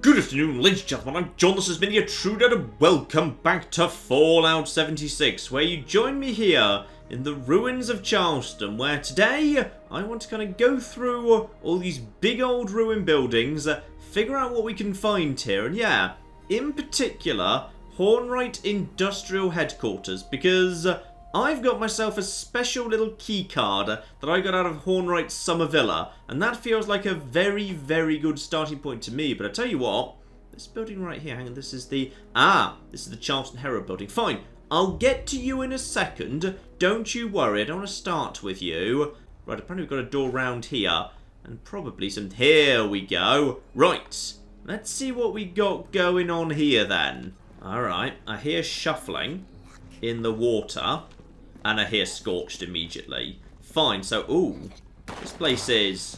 Good afternoon, ladies and gentlemen, I'm John, this has been the Intruder, and welcome back to Fallout 76, where you join me here in the ruins of Charleston, where today I want to kind of go through all these big old ruin buildings, figure out what we can find here, and yeah, in particular, Hornwright Industrial Headquarters, because I've got myself a special little key card that I got out of Hornwright's summer villa, and that feels like a very, very good starting point to me. But I tell you what, this building right here, hang on, this is the Charleston Herald building. Fine, I'll get to you in a second. Don't you worry, I don't want to start with you. Right, apparently we've got a door round here, and probably some... Here we go. Right, let's see what we got going on here then. Alright, I hear shuffling in the water. And I hear scorched immediately. Fine, so, ooh. This place is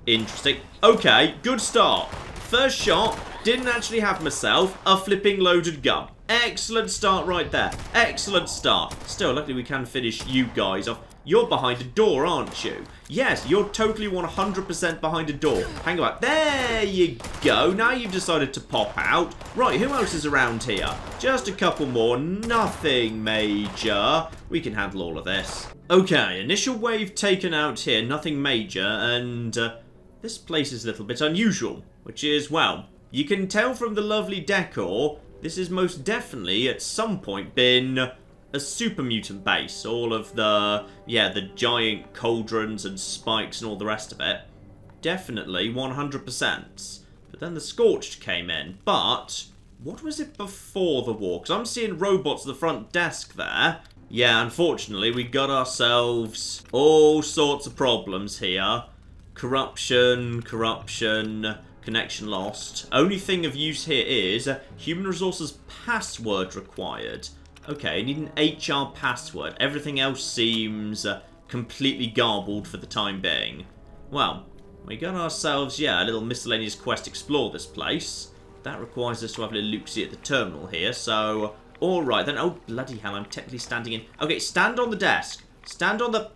interesting. Okay, good start. First shot, didn't actually have myself a flipping loaded gun. Excellent start right there. Excellent start. Still, luckily we can finish you guys off. You're behind a door, aren't you? Yes, you're totally 100% behind a door. Hang about. There you go. Now you've decided to pop out. Right, who else is around here? Just a couple more. Nothing major. We can handle all of this. Okay, initial wave taken out here. Nothing major. And this place is a little bit unusual. Which is, well, you can tell from the lovely decor, this has most definitely at some point been a super mutant base. All of the giant cauldrons and spikes and all the rest of it. Definitely 100%. But then the Scorched came in. But what was it before the war? Because I'm seeing robots at the front desk there. Yeah, unfortunately, we got ourselves all sorts of problems here. Corruption, connection lost. Only thing of use here is human resources password required. Okay, I need an HR password. Everything else seems completely garbled for the time being. Well, we got ourselves, a little miscellaneous quest explore this place. That requires us to have a little look-see at the terminal here, so... Alright then. Oh, bloody hell, I'm technically standing in... Okay, stand on the desk. Stand on the...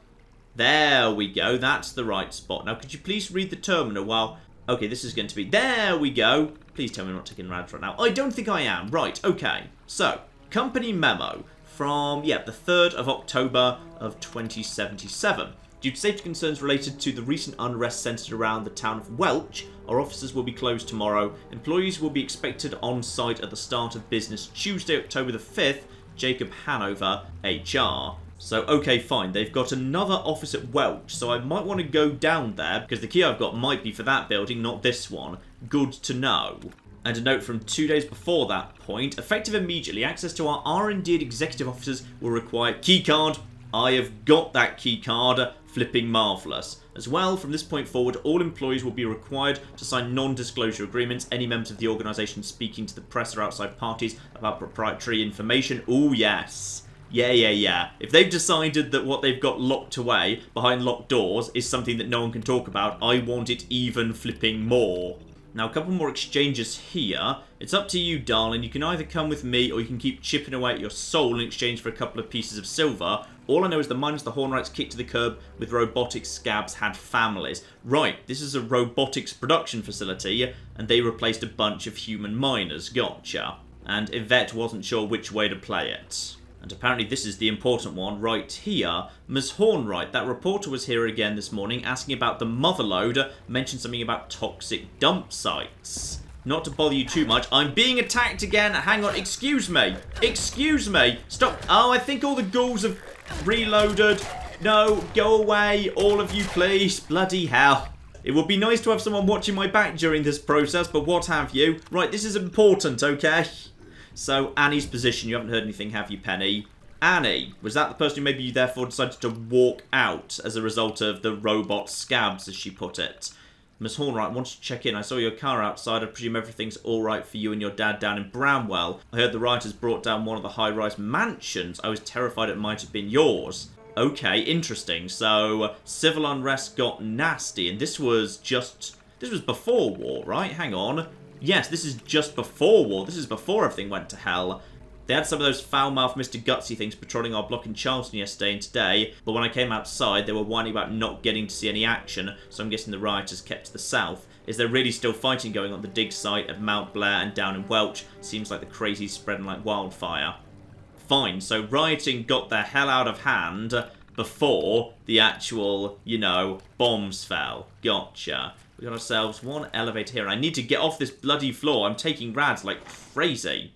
There we go, that's the right spot. Now, could you please read the terminal while... Okay, this is going to be... There we go. Please tell me I'm not taking ads right now. I don't think I am. Right, okay. So... Company memo from, the 3rd of October of 2077. Due to safety concerns related to the recent unrest centered around the town of Welch, our offices will be closed tomorrow. Employees will be expected on site at the start of business Tuesday, October the 5th. Jacob Hanover, HR. So, okay, fine. They've got another office at Welch, so I might want to go down there, because the key I've got might be for that building, not this one. Good to know. And a note from 2 days before that point, effective immediately, access to our R&D and executive offices will require keycard. I have got that keycard, flipping marvellous. As well, from this point forward, all employees will be required to sign non-disclosure agreements. Any members of the organisation speaking to the press or outside parties about proprietary information. Oh yes. Yeah. If they've decided that what they've got locked away behind locked doors is something that no one can talk about, I want it even flipping more. Now, a couple more exchanges here. It's up to you, darling. You can either come with me or you can keep chipping away at your soul in exchange for a couple of pieces of silver. All I know is the miners the Hornwrights kicked to the curb with robotics scabs had families. Right, this is a robotics production facility, and they replaced a bunch of human miners. Gotcha. And Yvette wasn't sure which way to play it. And apparently this is the important one right here. Ms. Hornwright, that reporter was here again this morning asking about the Motherlode, mentioned something about toxic dump sites. Not to bother you too much, I'm being attacked again. Hang on, excuse me. Excuse me. Stop. Oh, I think all the ghouls have reloaded. No, go away, all of you, please. Bloody hell. It would be nice to have someone watching my back during this process, but what have you? Right, this is important, okay? So, Annie's position, you haven't heard anything, have you, Penny? Annie, was that the person who maybe you therefore decided to walk out as a result of the robot scabs, as she put it? Miss Hornwright, wanted to check in. I saw your car outside. I presume everything's alright for you and your dad down in Bramwell. I heard the rioters brought down one of the high-rise mansions. I was terrified it might have been yours. Okay, interesting. So, civil unrest got nasty, and this was before war, right? Hang on. Yes, this is just before war. This is before everything went to hell. They had some of those foul-mouthed Mr. Gutsy things patrolling our block in Charleston yesterday and today, but when I came outside, they were whining about not getting to see any action, so I'm guessing the rioters kept to the south. Is there really still fighting going on at the dig site at Mount Blair and down in Welch? Seems like the crazy's spreading like wildfire. Fine, so rioting got the hell out of hand before the actual, you know, bombs fell. Gotcha. We got ourselves one elevator here. I need to get off this bloody floor. I'm taking rads like crazy.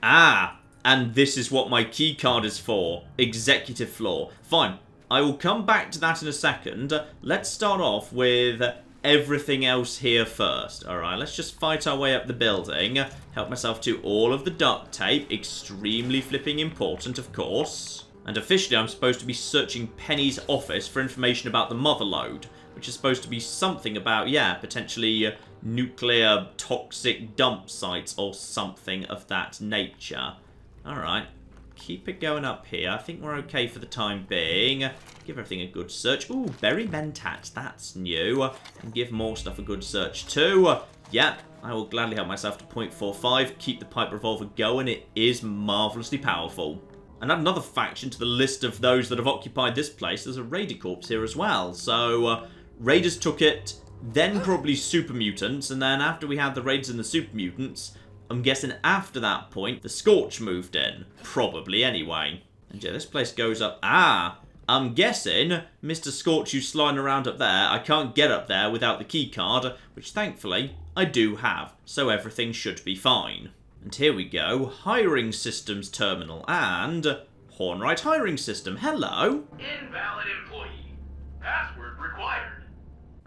Ah, and this is what my keycard is for. Executive floor. Fine. I will come back to that in a second. Let's start off with everything else here first. Alright, let's just fight our way up the building. Help myself to all of the duct tape. Extremely flipping important, of course. And officially, I'm supposed to be searching Penny's office for information about the Motherlode, which is supposed to be something about, yeah, potentially nuclear toxic dump sites or something of that nature. Alright, keep it going up here. I think we're okay for the time being. Give everything a good search. Ooh, berry mentat, that's new. And give more stuff a good search too. Yeah, I will gladly help myself to 0.45. Keep the pipe revolver going. It is marvellously powerful. And add another faction to the list of those that have occupied this place. There's a Raider Corps here as well. So, Raiders took it, then probably Super Mutants, and then after we had the Raiders and the Super Mutants, I'm guessing after that point, the Scorch moved in. Probably, anyway. And yeah, this place goes up. Ah, I'm guessing Mr. Scorch who's sliding around up there, I can't get up there without the keycard, which thankfully I do have, so everything should be fine. And here we go, hiring systems terminal, and Hornwright hiring system. Hello. Invalid employee. Password required.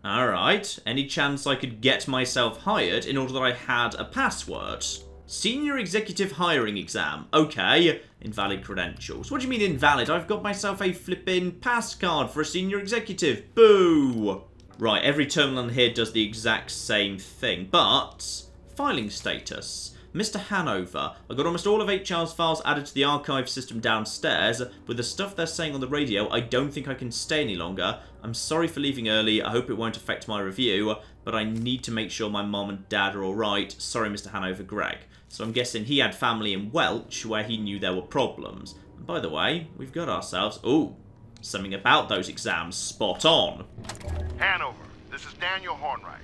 Alright, any chance I could get myself hired in order that I had a password? Senior Executive Hiring Exam. Okay, invalid credentials. What do you mean invalid? I've got myself a flippin' pass card for a Senior Executive. Boo! Right, every terminal in here does the exact same thing, but filing status. Mr. Hanover, I got almost all of HR's files added to the archive system downstairs. With the stuff they're saying on the radio, I don't think I can stay any longer. I'm sorry for leaving early. I hope it won't affect my review, but I need to make sure my mom and dad are alright. Sorry, Mr. Hanover, Greg. So I'm guessing he had family in Welch where he knew there were problems. And by the way, we've got ourselves... Ooh, something about those exams. Spot on. Hanover, this is Daniel Hornwright.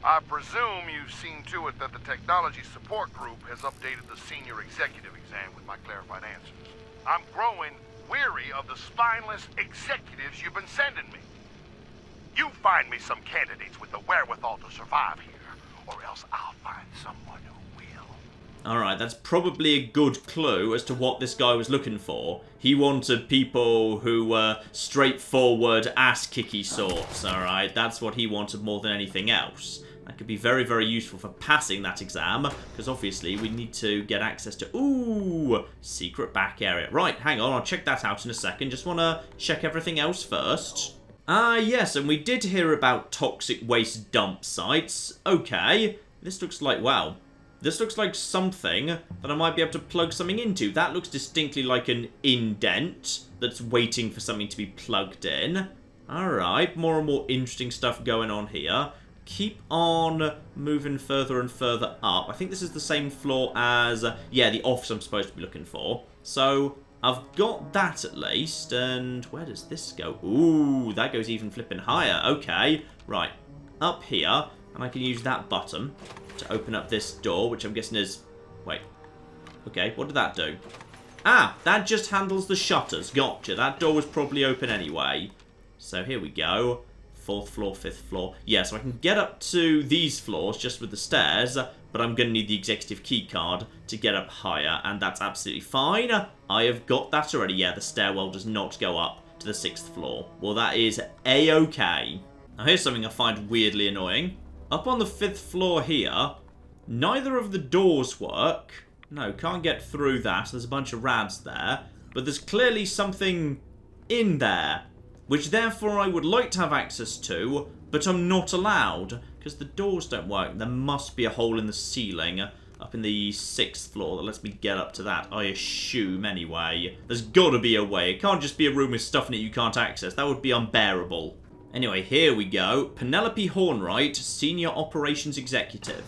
I presume you've seen to it that the Technology Support Group has updated the Senior Executive exam with my clarified answers. I'm growing weary of the spineless executives you've been sending me. You find me some candidates with the wherewithal to survive here, or else I'll find someone who will. Alright, that's probably a good clue as to what this guy was looking for. He wanted people who were straightforward, ass-kicky sorts, alright? That's what he wanted more than anything else. That could be very, very useful for passing that exam, because obviously we need to get access to... Ooh! Secret back area. Right, hang on, I'll check that out in a second. Just want to check everything else first. Ah, yes, and we did hear about toxic waste dump sites. Okay, this looks like, wow, this looks like something that I might be able to plug something into. That looks distinctly like an indent that's waiting for something to be plugged in. Alright, more and more interesting stuff going on here. Keep on moving further and further up. I think this is the same floor as, yeah, the office I'm supposed to be looking for. So, I've got that at least, and where does this go? Ooh, that goes even flipping higher. Okay, right, up here, and I can use that button to open up this door, which I'm guessing is... Wait, okay, what did that do? Ah, that just handles the shutters. Gotcha, that door was probably open anyway. So here we go. 4th floor, 5th floor. Yeah, so I can get up to these floors just with the stairs, but I'm going to need the executive key card to get up higher, and that's absolutely fine. I have got that already. Yeah, the stairwell does not go up to the 6th floor. Well, that is A-okay. Now, here's something I find weirdly annoying. Up on the 5th floor here, neither of the doors work. No, can't get through that. There's a bunch of rads there, but there's clearly something in there, which therefore I would like to have access to, but I'm not allowed, because the doors don't work. There must be a hole in the ceiling up in the 6th floor that lets me get up to that, I assume, anyway. There's got to be a way. It can't just be a room with stuff in it you can't access. That would be unbearable. Anyway, here we go. Penelope Hornwright, Senior Operations Executive.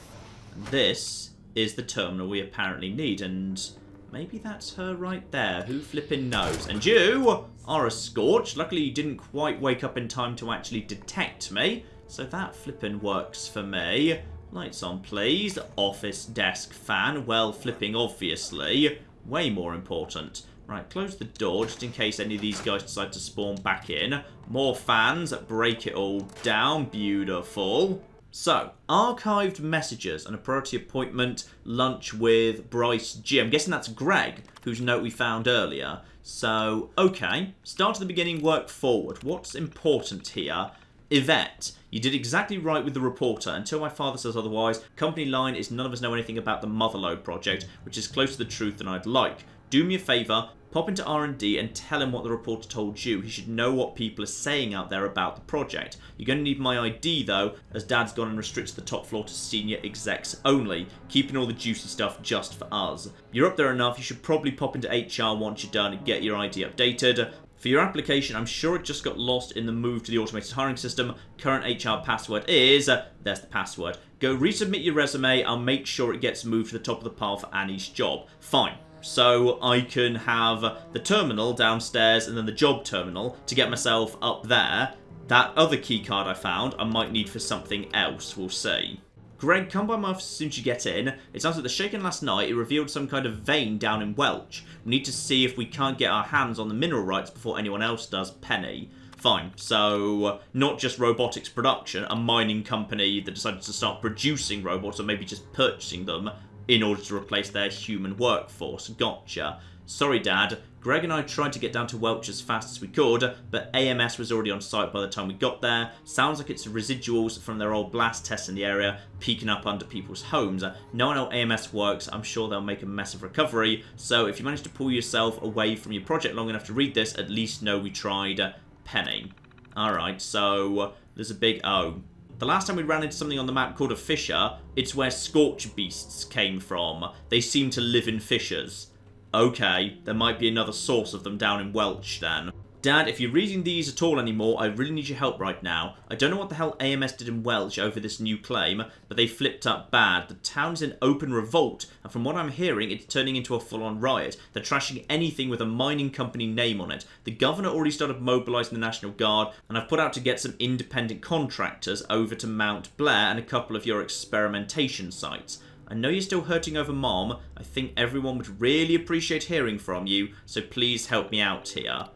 And this is the terminal we apparently need, and... maybe that's her right there. Who flippin' knows? And you are a Scorch. Luckily, you didn't quite wake up in time to actually detect me. So that flipping works for me. Lights on, please. Office desk fan. Well, flipping obviously. Way more important. Right, close the door just in case any of these guys decide to spawn back in. More fans. Break it all down. Beautiful. So, archived messages and a priority appointment, lunch with Bryce G. I'm guessing that's Greg, whose note we found earlier. So, okay. Start at the beginning, work forward. What's important here? Yvette, you did exactly right with the reporter. Until my father says otherwise, company line is none of us know anything about the Motherlode project, which is closer to the truth than I'd like. Do me a favour, pop into R&D and tell him what the reporter told you. He should know what people are saying out there about the project. You're going to need my ID though, as Dad's gone and restricted the top floor to senior execs only, keeping all the juicy stuff just for us. You're up there enough, you should probably pop into HR once you're done and get your ID updated. For your application, I'm sure it just got lost in the move to the automated hiring system. Current HR password is... there's the password. Go resubmit your resume, I'll make sure it gets moved to the top of the pile for Annie's job. Fine. So I can have the terminal downstairs and then the job terminal to get myself up there. That other keycard I found I might need for something else, we'll see. Greg, come by my office as soon as you get in. It sounds like the shaking last night, it revealed some kind of vein down in Welch. We need to see if we can't get our hands on the mineral rights before anyone else does. Penny. Fine, so not just robotics production, a mining company that decided to start producing robots or maybe just purchasing them in order to replace their human workforce. Gotcha. Sorry, Dad. Greg and I tried to get down to Welch as fast as we could, but AMS was already on site by the time we got there. Sounds like it's residuals from their old blast tests in the area, peeking up under people's homes. Knowing how AMS works, I'm sure they'll make a mess of recovery, so if you manage to pull yourself away from your project long enough to read this, at least know we tried. Penny. Alright, so there's a big O. The last time we ran into something on the map called a fissure, it's where scorch beasts came from. They seem to live in fissures. Okay, there might be another source of them down in Welch then. Dad, if you're reading these at all anymore, I really need your help right now. I don't know what the hell AMS did in Welch over this new claim, but they flipped up bad. The town's in open revolt, and from what I'm hearing, it's turning into a full-on riot. They're trashing anything with a mining company name on it. The governor already started mobilising the National Guard, and I've put out to get some independent contractors over to Mount Blair and a couple of your experimentation sites. I know you're still hurting over Mom. I think everyone would really appreciate hearing from you, so please help me out here.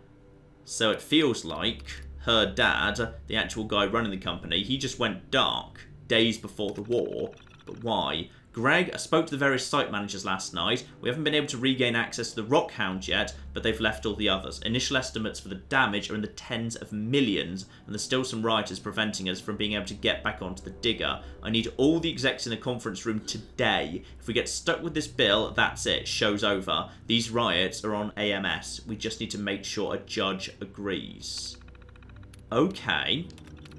So it feels like her dad, the actual guy running the company, he just went dark days before the war. But why? Greg, I spoke to the various site managers last night. We haven't been able to regain access to the Rockhound yet, but they've left all the others. Initial estimates for the damage are in the tens of millions, and there's still some rioters preventing us from being able to get back onto the digger. I need all the execs in the conference room today. If we get stuck with this bill, that's it. Show's over. These riots are on AMS. We just need to make sure a judge agrees. Okay.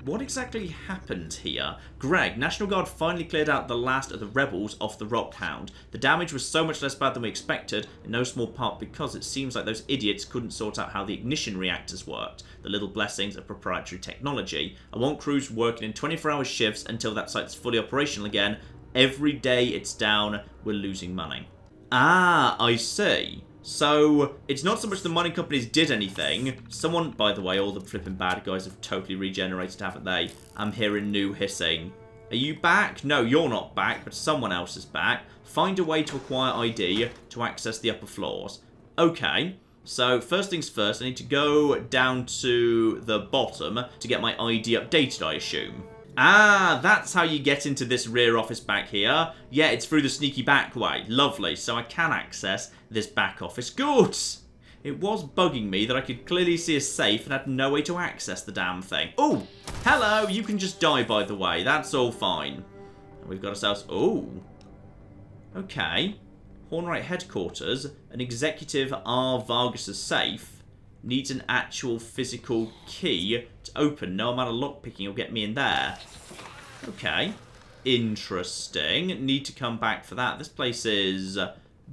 What exactly happened here? Greg, National Guard finally cleared out the last of the rebels off the Rockhound. The damage was so much less bad than we expected, in no small part because it seems like those idiots couldn't sort out how the ignition reactors worked. The little blessings of proprietary technology. I want crews working in 24-hour shifts until that site's fully operational again. Every day it's down, we're losing money. Ah, I see. So, it's not so much the mining companies did anything. Someone, by the way, all the flipping bad guys have totally regenerated, haven't they? I'm hearing new hissing. Are you back? No, you're not back, but someone else is back. Find a way to acquire ID to access the upper floors. Okay, so first things first, I need to go down to the bottom to get my ID updated, I assume. Ah, that's how you get into this rear office back here. Yeah, it's through the sneaky back way. Lovely. So I can access this back office. Good. It was bugging me that I could clearly see a safe and had no way to access the damn thing. Oh, hello. You can just die, by the way. That's all fine. And we've got ourselves... Oh. Okay. Hornwright headquarters. An executive R. Vargas's safe. Needs an actual physical key to open. No amount of lockpicking will get me in there. Okay. Interesting. Need to come back for that. This place is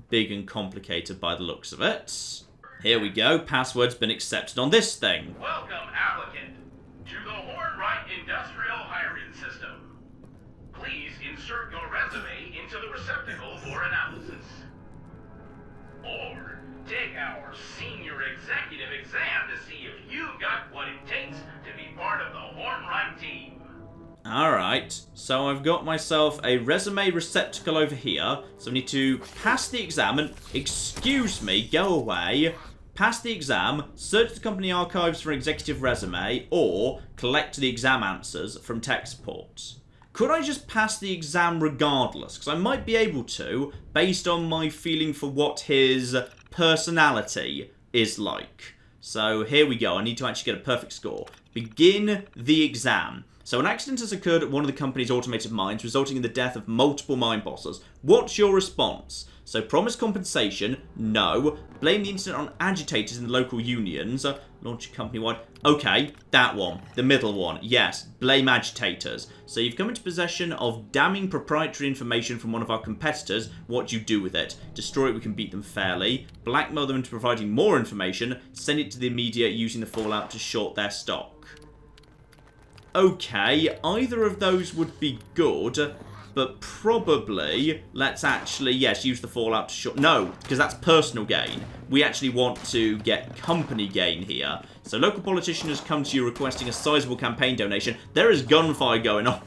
big and complicated by the looks of it. Here we go. Password's been accepted on this thing. Welcome, applicant, to the Hornwright Industrial Hiring System. Please insert your resume into the receptacle for analysis. Or take our senior executive exam to see if you've got what it takes to be part of the Hornwright team. Alright, so I've got myself a resume receptacle over here. So I need to pass the exam and, excuse me, go away. Pass the exam, search the company archives for an executive resume, or collect the exam answers from tech support. Could I just pass the exam regardless? Because I might be able to, based on my feeling for what his personality is like. So here we go. I need to actually get a perfect score. Begin the exam. So an accident has occurred at one of the company's automated mines, resulting in the death of multiple mine bosses. What's your response? So promise compensation, no. Blame the incident on agitators in the local unions. Launch a company-wide. Okay, that one. The middle one. Yes, blame agitators. So you've come into possession of damning proprietary information from one of our competitors. What do you do with it? Destroy it, we can beat them fairly. Blackmail them into providing more information. Send it to the media using the fallout to short their stock. Okay, either of those would be good. But probably, let's actually, yes, use the fallout to short... No, because that's personal gain. We actually want to get company gain here. So local politician has come to you requesting a sizable campaign donation. There is gunfire going on.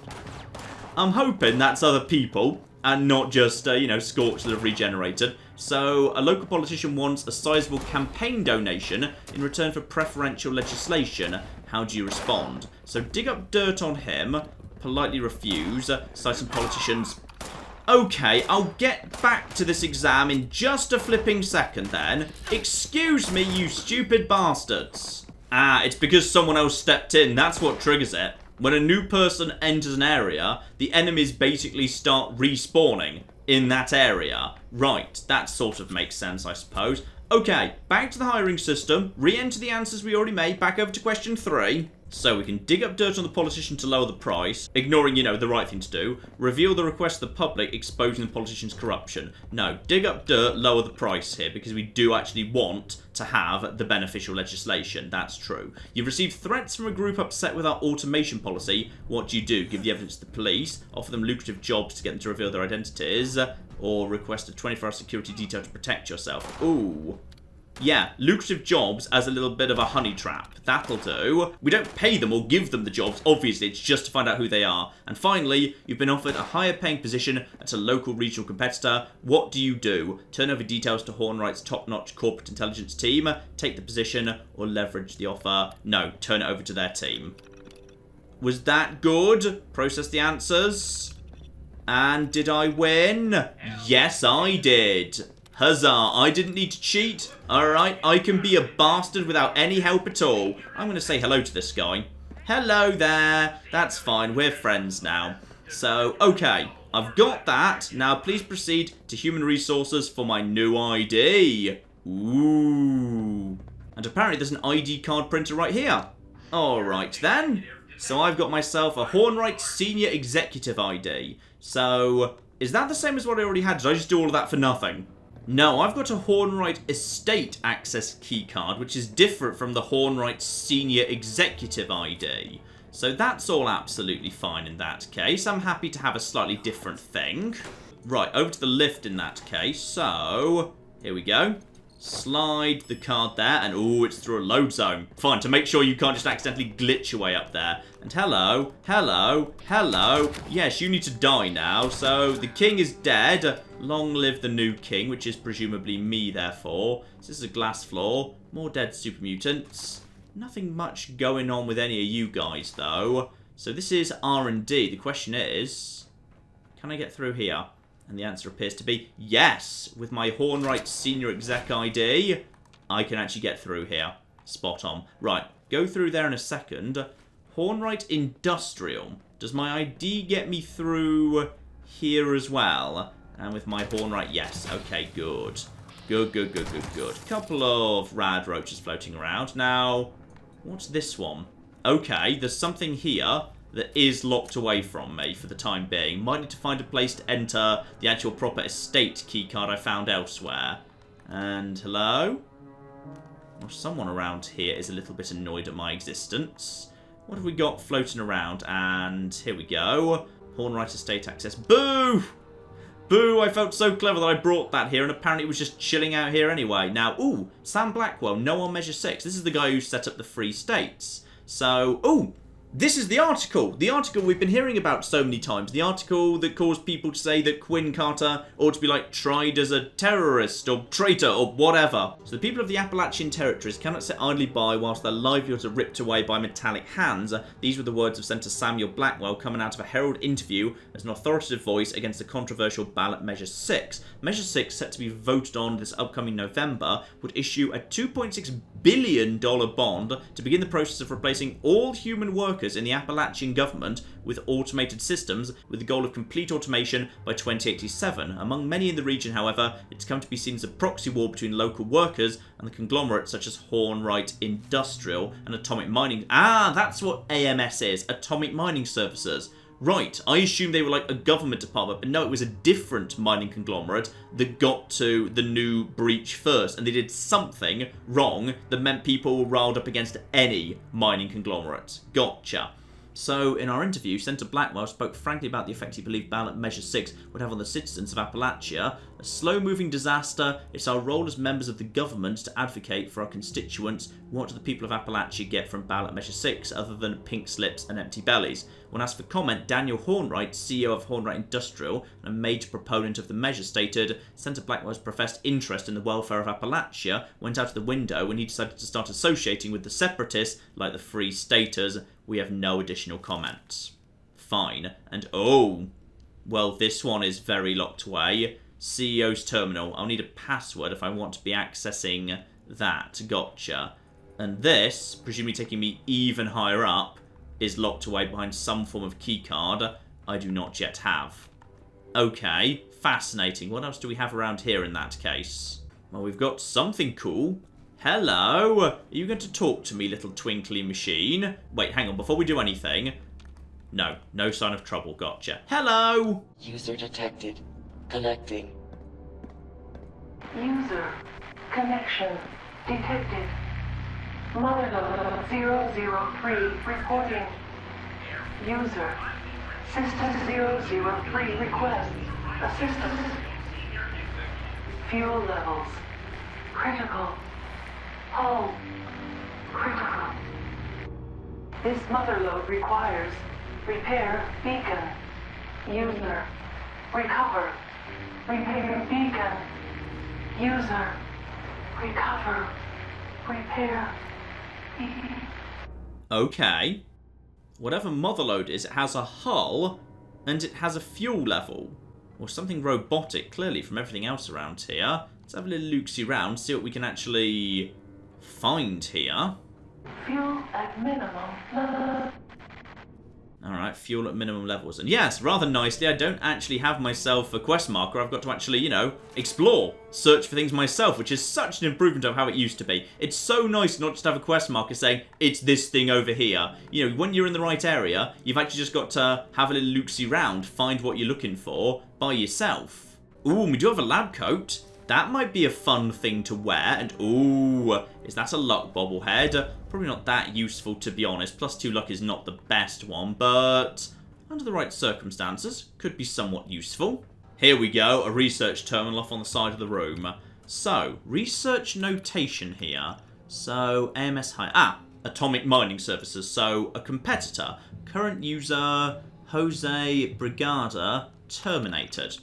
I'm hoping that's other people and not just, scorch that have regenerated. So a local politician wants a sizable campaign donation in return for preferential legislation. How do you respond? So dig up dirt on him. Politely refuse. Cite some politicians. Okay, I'll get back to this exam in just a flipping second then. Excuse me, you stupid bastards. Ah, it's because someone else stepped in. That's what triggers it. When a new person enters an area, the enemies basically start respawning in that area. Right, that sort of makes sense, I suppose. Okay, back to the hiring system. Re-enter the answers we already made. Back over to question 3. So we can dig up dirt on the politician to lower the price, ignoring, the right thing to do. Reveal the request to the public, exposing the politician's corruption. No, dig up dirt, lower the price here, because we do actually want to have the beneficial legislation. That's true. You've received threats from a group upset with our automation policy. What do? Give the evidence to the police, offer them lucrative jobs to get them to reveal their identities, or request a 24-hour security detail to protect yourself. Ooh. Yeah, lucrative jobs as a little bit of a honey trap. That'll do. We don't pay them or give them the jobs, obviously, it's just to find out who they are. And finally, you've been offered a higher paying position at a local regional competitor. What do? Turn over details to Hornwright's top-notch corporate intelligence team, take the position, or leverage the offer. No, turn it over to their team. Was that good? Process the answers. And did I win? Yes, I did. Huzzah, I didn't need to cheat. Alright, I can be a bastard without any help at all. I'm going to say hello to this guy. Hello there. That's fine, we're friends now. So, okay, I've got that. Now please proceed to human resources for my new ID. Ooh. And apparently there's an ID card printer right here. Alright then. So I've got myself a Hornwright Senior Executive ID. So, is that the same as what I already had? Did I just do all of that for nothing? No, I've got a Hornwright Estate Access keycard, which is different from the Hornwright Senior Executive ID. So that's all absolutely fine in that case. I'm happy to have a slightly different thing. Right, over to the lift in that case. So, here we go. Slide the card there, and ooh, it's through a load zone. Fine, to make sure you can't just accidentally glitch your way up there. And hello, hello, hello. Yes, you need to die now. So, the king is dead. Long live the new king, which is presumably me, therefore. So this is a glass floor. More dead super mutants. Nothing much going on with any of you guys, though. So this is R&D. The question is, can I get through here? And the answer appears to be yes. With my Hornwright Senior Exec ID, I can actually get through here. Spot on. Right, go through there in a second. Hornwright Industrial. Does my ID get me through here as well? And with my Hornwright, yes. Okay, good. Good. Couple of rad roaches floating around. Now, what's this one? Okay, there's something here that is locked away from me for the time being. Might need to find a place to enter the actual proper estate keycard I found elsewhere. And hello? Well, someone around here is a little bit annoyed at my existence. What have we got floating around? And here we go. Hornwright Estate Access. Boo! Boo! I felt so clever that I brought that here, and apparently it was just chilling out here anyway. Now, ooh, Sam Blackwell, no on Measure 6. This is the guy who set up the Free States. So, ooh, This is the article we've been hearing about so many times. The article that caused people to say that Quinn Carter ought to be, like, tried as a terrorist or traitor or whatever. So the people of the Appalachian territories cannot sit idly by whilst their livelihoods are ripped away by metallic hands. These were the words of Senator Samuel Blackwell coming out of a Herald interview as an authoritative voice against the controversial ballot Measure 6. Measure 6, set to be voted on this upcoming November, would issue a $2.6 billion bond to begin the process of replacing all human workers in the Appalachian government with automated systems, with the goal of complete automation by 2087. Among many in the region, however, it's come to be seen as a proxy war between local workers and the conglomerates such as Hornwright Industrial and Atomic Mining. Ah, that's what AMS is, Atomic Mining Services. Right, I assumed they were like a government department, but no, it was a different mining conglomerate that got to the new breach first, and they did something wrong that meant people were riled up against any mining conglomerate. Gotcha. So, in our interview, Senator Blackwell spoke frankly about the effect he believed ballot Measure 6 would have on the citizens of Appalachia. A slow-moving disaster, it's our role as members of the government to advocate for our constituents. What do the people of Appalachia get from ballot Measure 6 other than pink slips and empty bellies? When asked for comment, Daniel Hornwright, CEO of Hornwright Industrial and a major proponent of the measure, stated Senator Blackwell's professed interest in the welfare of Appalachia went out of the window when he decided to start associating with the separatists like the Free Staters. We have no additional comments. Fine. And oh, well, this one is very locked away. CEO's terminal. I'll need a password if I want to be accessing that. Gotcha. And this, presumably taking me even higher up, is locked away behind some form of keycard I do not yet have. Okay, fascinating. What else do we have around here in that case? Well, we've got something cool. Hello? Are you going to talk to me, little twinkly machine? Wait, hang on, before we do anything. No, no sign of trouble, gotcha. Hello? User detected. Connecting. User connection detected. Motherlode 003 reporting. User System 003 request assistance. Fuel levels critical. Hull critical. This Motherlode requires repair beacon. User recover. Repair beacon. User recover. Repair. Okay. Whatever Motherlode is, it has a hull, and it has a fuel level. Or something robotic, clearly, from everything else around here. Let's have a little look-see round, see what we can actually find here. Fuel at minimum. Alright, fuel at minimum levels. And yes, rather nicely, I don't actually have myself a quest marker. I've got to actually, you know, explore, search for things myself, which is such an improvement of how it used to be. It's so nice not just to have a quest marker saying, it's this thing over here. You know, when you're in the right area, you've actually just got to have a little look-see round, find what you're looking for by yourself. Ooh, and we do have a lab coat. That might be a fun thing to wear. And ooh, is that a luck bobblehead? Probably not that useful, to be honest. +2 luck is not the best one, but under the right circumstances, could be somewhat useful. Here we go, a research terminal off on the side of the room. So, research notation here. So, AMS high. Atomic Mining Services. So, a competitor. Current user, Jose Brigada, terminated.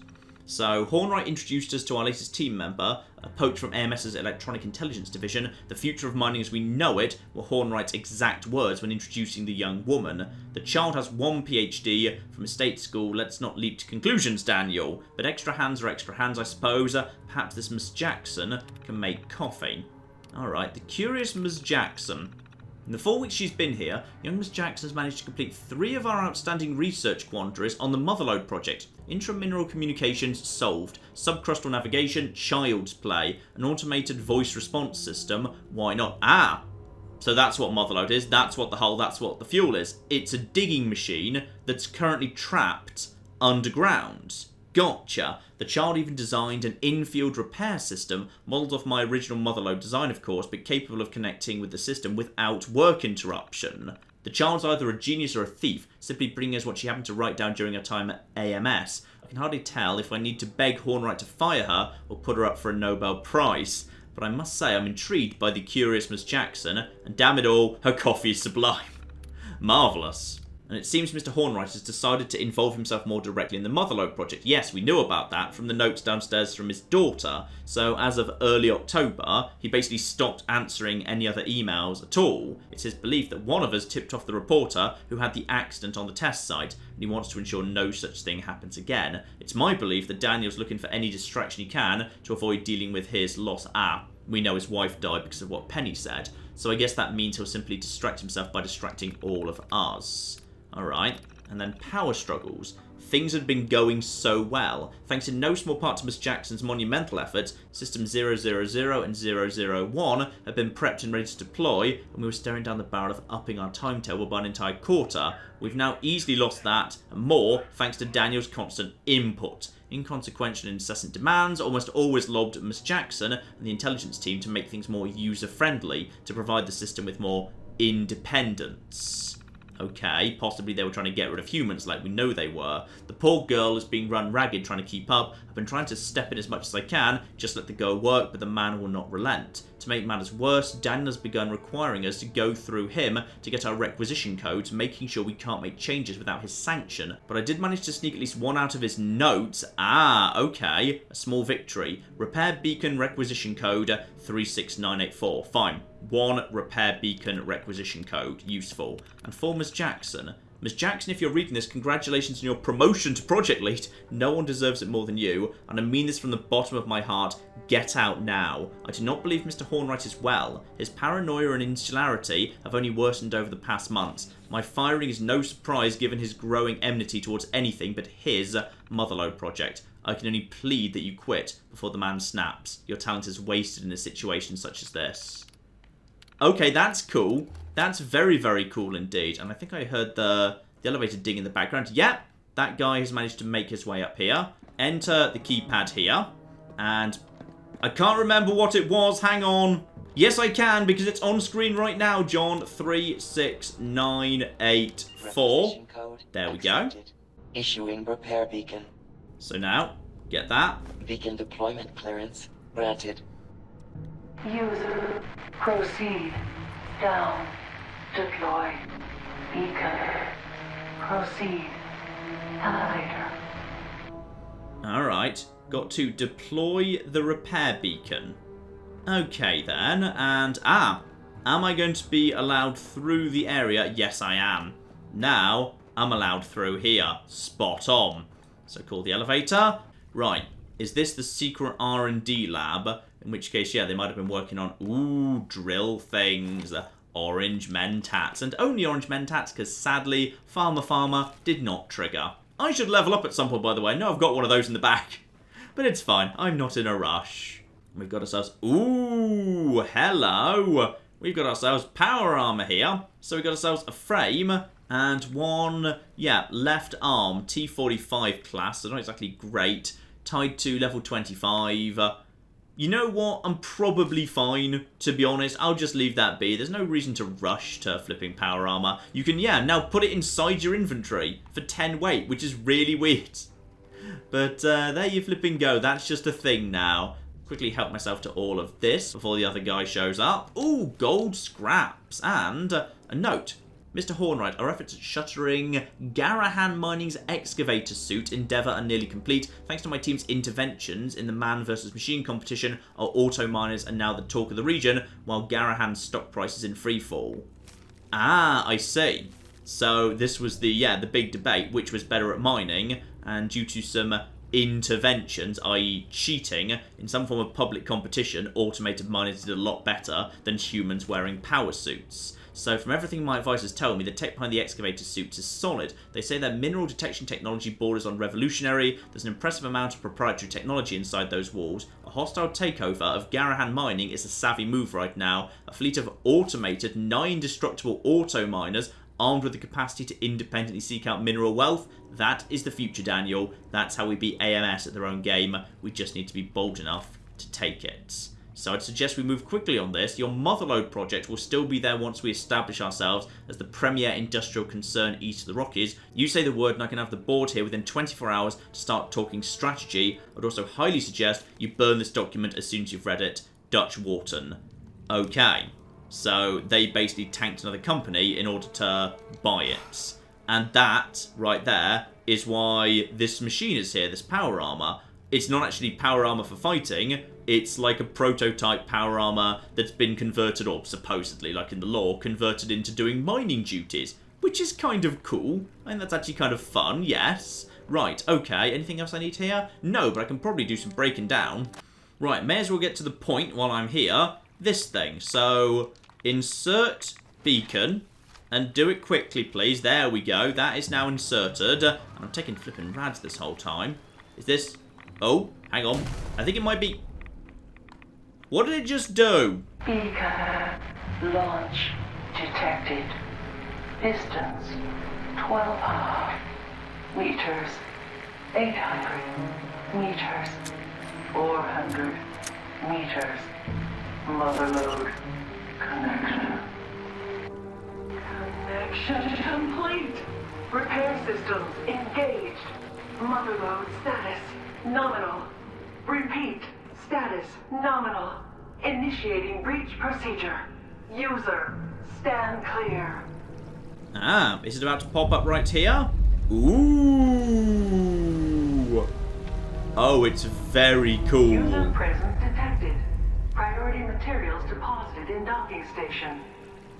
So, Hornwright introduced us to our latest team member, a poach from AMS's Electronic Intelligence Division. The future of mining as we know it were Hornwright's exact words when introducing the young woman. The child has 1 PhD from a state school. Let's not leap to conclusions, Daniel. But extra hands are extra hands, I suppose. Perhaps this Miss Jackson can make coffee. Alright, the curious Miss Jackson. In the 4 weeks she's been here, young Miss Jackson has managed to complete 3 of our outstanding research quandaries on the Motherlode project. Intramineral communications solved, subcrustal navigation, child's play, an automated voice response system, why not? So that's what Motherlode is, that's what the hull, that's what the fuel is. It's a digging machine that's currently trapped underground. Gotcha. The child even designed an in-field repair system, modelled off my original Motherlode design, of course, but capable of connecting with the system without work interruption. The child's either a genius or a thief, simply bringing us what she happened to write down during her time at AMS. I can hardly tell if I need to beg Hornwright to fire her or put her up for a Nobel Prize. But I must say I'm intrigued by the curious Miss Jackson, and damn it all, her coffee is sublime. Marvellous. And it seems Mr. Hornwright has decided to involve himself more directly in the Motherlode project. Yes, we knew about that from the notes downstairs from his daughter. So as of early October, he basically stopped answering any other emails at all. It's his belief that one of us tipped off the reporter who had the accident on the test site, and he wants to ensure no such thing happens again. It's my belief that Daniel's looking for any distraction he can to avoid dealing with his loss. We know his wife died because of what Penny said, so I guess that means he'll simply distract himself by distracting all of us. Alright, and then power struggles. Things had been going so well. Thanks in no small part to Miss Jackson's monumental efforts, System 000 and 001 had been prepped and ready to deploy, and we were staring down the barrel of upping our timetable by an entire quarter. We've now easily lost that, and more, thanks to Daniel's constant input. Inconsequential and incessant demands almost always lobbed at Miss Jackson and the intelligence team to make things more user-friendly, to provide the system with more independence. Okay, possibly they were trying to get rid of humans like we know they were. The poor girl is being run ragged trying to keep up. I've been trying to step in as much as I can, just let the girl work, but the man will not relent. To make matters worse, Daniel has begun requiring us to go through him to get our requisition codes, making sure we can't make changes without his sanction. But I did manage to sneak at least one out of his notes. Okay, a small victory. Repair beacon requisition code 36984. Fine. One repair beacon requisition code. Useful. And for Miss Jackson. Miss Jackson, if you're reading this, congratulations on your promotion to project lead. No one deserves it more than you, and I mean this from the bottom of my heart. Get out now. I do not believe Mr. Hornwright is well. His paranoia and insularity have only worsened over the past months. My firing is no surprise given his growing enmity towards anything but his Motherlode project. I can only plead that you quit before the man snaps. Your talent is wasted in a situation such as this. Okay, that's cool. That's very, very cool indeed. And I think I heard the elevator ding in the background. Yep, that guy has managed to make his way up here. Enter the keypad here. And I can't remember what it was. Hang on. Yes, I can, because it's on screen right now, John. 36984. There we go. Issuing repair beacon. So now, get that. Beacon deployment clearance granted. User, proceed. Down. Deploy. Beacon. Proceed. Elevator. Alright, got to deploy the repair beacon. Okay then, and am I going to be allowed through the area? Yes, I am. Now, I'm allowed through here. Spot on. So call the elevator. Right, is this the secret R&D lab? In which case, yeah, they might have been working on, drill things, orange mentats, and only orange mentats, because sadly, Farmer did not trigger. I should level up at some point, by the way. I know I've got one of those in the back, but it's fine. I'm not in a rush. We've got ourselves, hello. We've got ourselves power armor here. So we've got ourselves a frame and one, left arm, T45 class, so not exactly great, tied to level 25. You know what? I'm probably fine, to be honest. I'll just leave that be. There's no reason to rush to flipping power armor. You can, now put it inside your inventory for 10 weight, which is really weird. But there you flipping go. That's just a thing now. Quickly help myself to all of this before the other guy shows up. Ooh, gold scraps. And a note. Mr. Hornwright, our efforts at shuttering Garahan Mining's excavator suit endeavour are nearly complete. Thanks to my team's interventions in the man versus machine competition, our auto miners are now the talk of the region, while Garahan's stock price is in freefall. I see. So this was the big debate, which was better at mining, and due to some interventions, i.e. cheating, in some form of public competition, automated miners did a lot better than humans wearing power suits. So from everything my advisors tell me, the tech behind the excavator suits is solid. They say their mineral detection technology borders on revolutionary. There's an impressive amount of proprietary technology inside those walls. A hostile takeover of Garahan Mining is a savvy move right now. A fleet of automated, nigh-indestructible auto miners armed with the capacity to independently seek out mineral wealth. That is the future, Daniel. That's how we beat AMS at their own game. We just need to be bold enough to take it. So I'd suggest we move quickly on this. Your Motherlode project will still be there once we establish ourselves as the premier industrial concern east of the Rockies. You say the word and I can have the board here within 24 hours to start talking strategy. I'd also highly suggest you burn this document as soon as you've read it. Dutch Wharton. Okay. So they basically tanked another company in order to buy it. And that, right there, is why this machine is here, this power armor. It's not actually power armor for fighting, it's like a prototype power armor that's been converted, or supposedly, like in the lore, converted into doing mining duties. Which is kind of cool. I think that's actually kind of fun, yes. Right, okay, anything else I need here? No, but I can probably do some breaking down. Right, may as well get to the point while I'm here. This thing. So, insert beacon. And do it quickly, please. There we go. That is now inserted. I'm taking flipping rads this whole time. Is this... Oh, hang on. I think it might be... What did it just do? Beacon launch detected. Distance 12 meters. 800 meters. 400 meters. Motherlode connection. Connection complete. Repair systems engaged. Motherlode status nominal. Repeat, status nominal. Initiating breach procedure. User, stand clear. Ah, is it about to pop up right here? Ooh. Oh, it's very cool. User presence detected. Priority materials deposited in docking station.